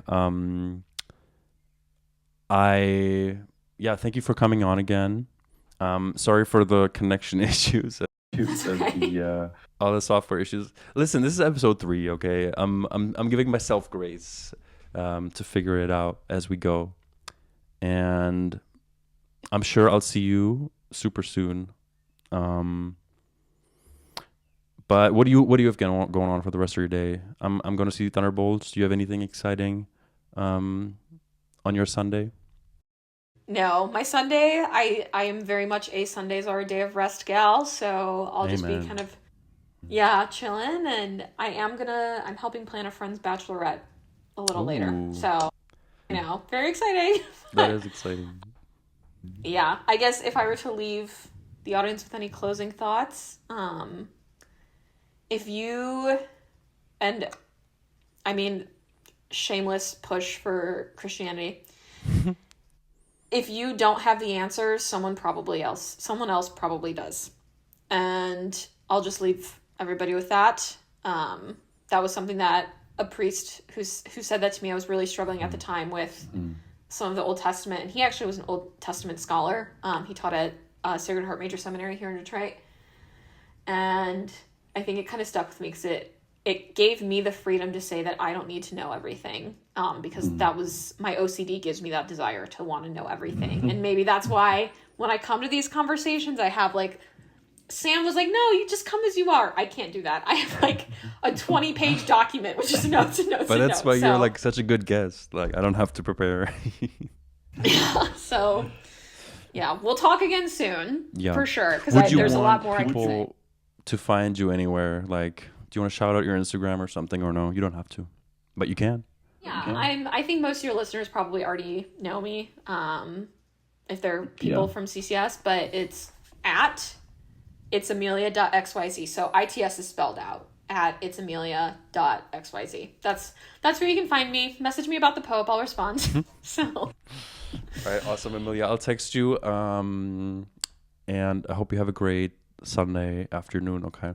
thank you for coming on again. Sorry for the connection issues. All the software issues. Listen, this is episode 3, okay? I'm giving myself grace to figure it out as we go. And I'm sure I'll see you super soon. But what do you have going on for the rest of your day? I'm going to see Thunderbolts. Do you have anything exciting on your Sunday? No, my Sunday, I am very much a Sundays are a day of rest gal, so I'll just be kind of, chilling, and I'm helping plan a friend's bachelorette a little later, so, very exciting. That is exciting. Yeah, I guess if I were to leave the audience with any closing thoughts, if you, and I mean, shameless push for Christianity, if you don't have the answers, someone else probably does. And I'll just leave everybody with that. That was something that a priest who said that to me, I was really struggling at the time with some of the Old Testament. And he actually was an Old Testament scholar. He taught at Sacred Heart Major Seminary here in Detroit. And I think it kind of stuck with me because it gave me the freedom to say that I don't need to know everything, because that was, my OCD gives me that desire to want to know everything. And maybe that's why when I come to these conversations, I have like, Sam was like, no, you just come as you are. I can't do that. I have like a 20-page document, which is notes and notes. But and that's notes. why you're like such a good guest. Like, I don't have to prepare. Yeah, so yeah, we'll talk again soon. Yeah, for sure. Because there's a lot more I can say. To find you anywhere, like, do you want to shout out your Instagram or something, or no? You don't have to, but you can. Yeah, I think most of your listeners probably already know me, if they're people from CCS, but it's at itsamelia.xyz. So ITS is spelled out at itsamelia.xyz. That's where you can find me. Message me about the Pope. I'll respond. So. All right, awesome, Amelia. I'll text you. And I hope you have a great Sunday afternoon. Okay.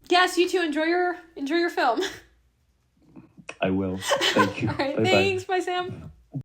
Yes, you too. Enjoy your film. I will. Thank you. All right. Thanks. Bye, Sam.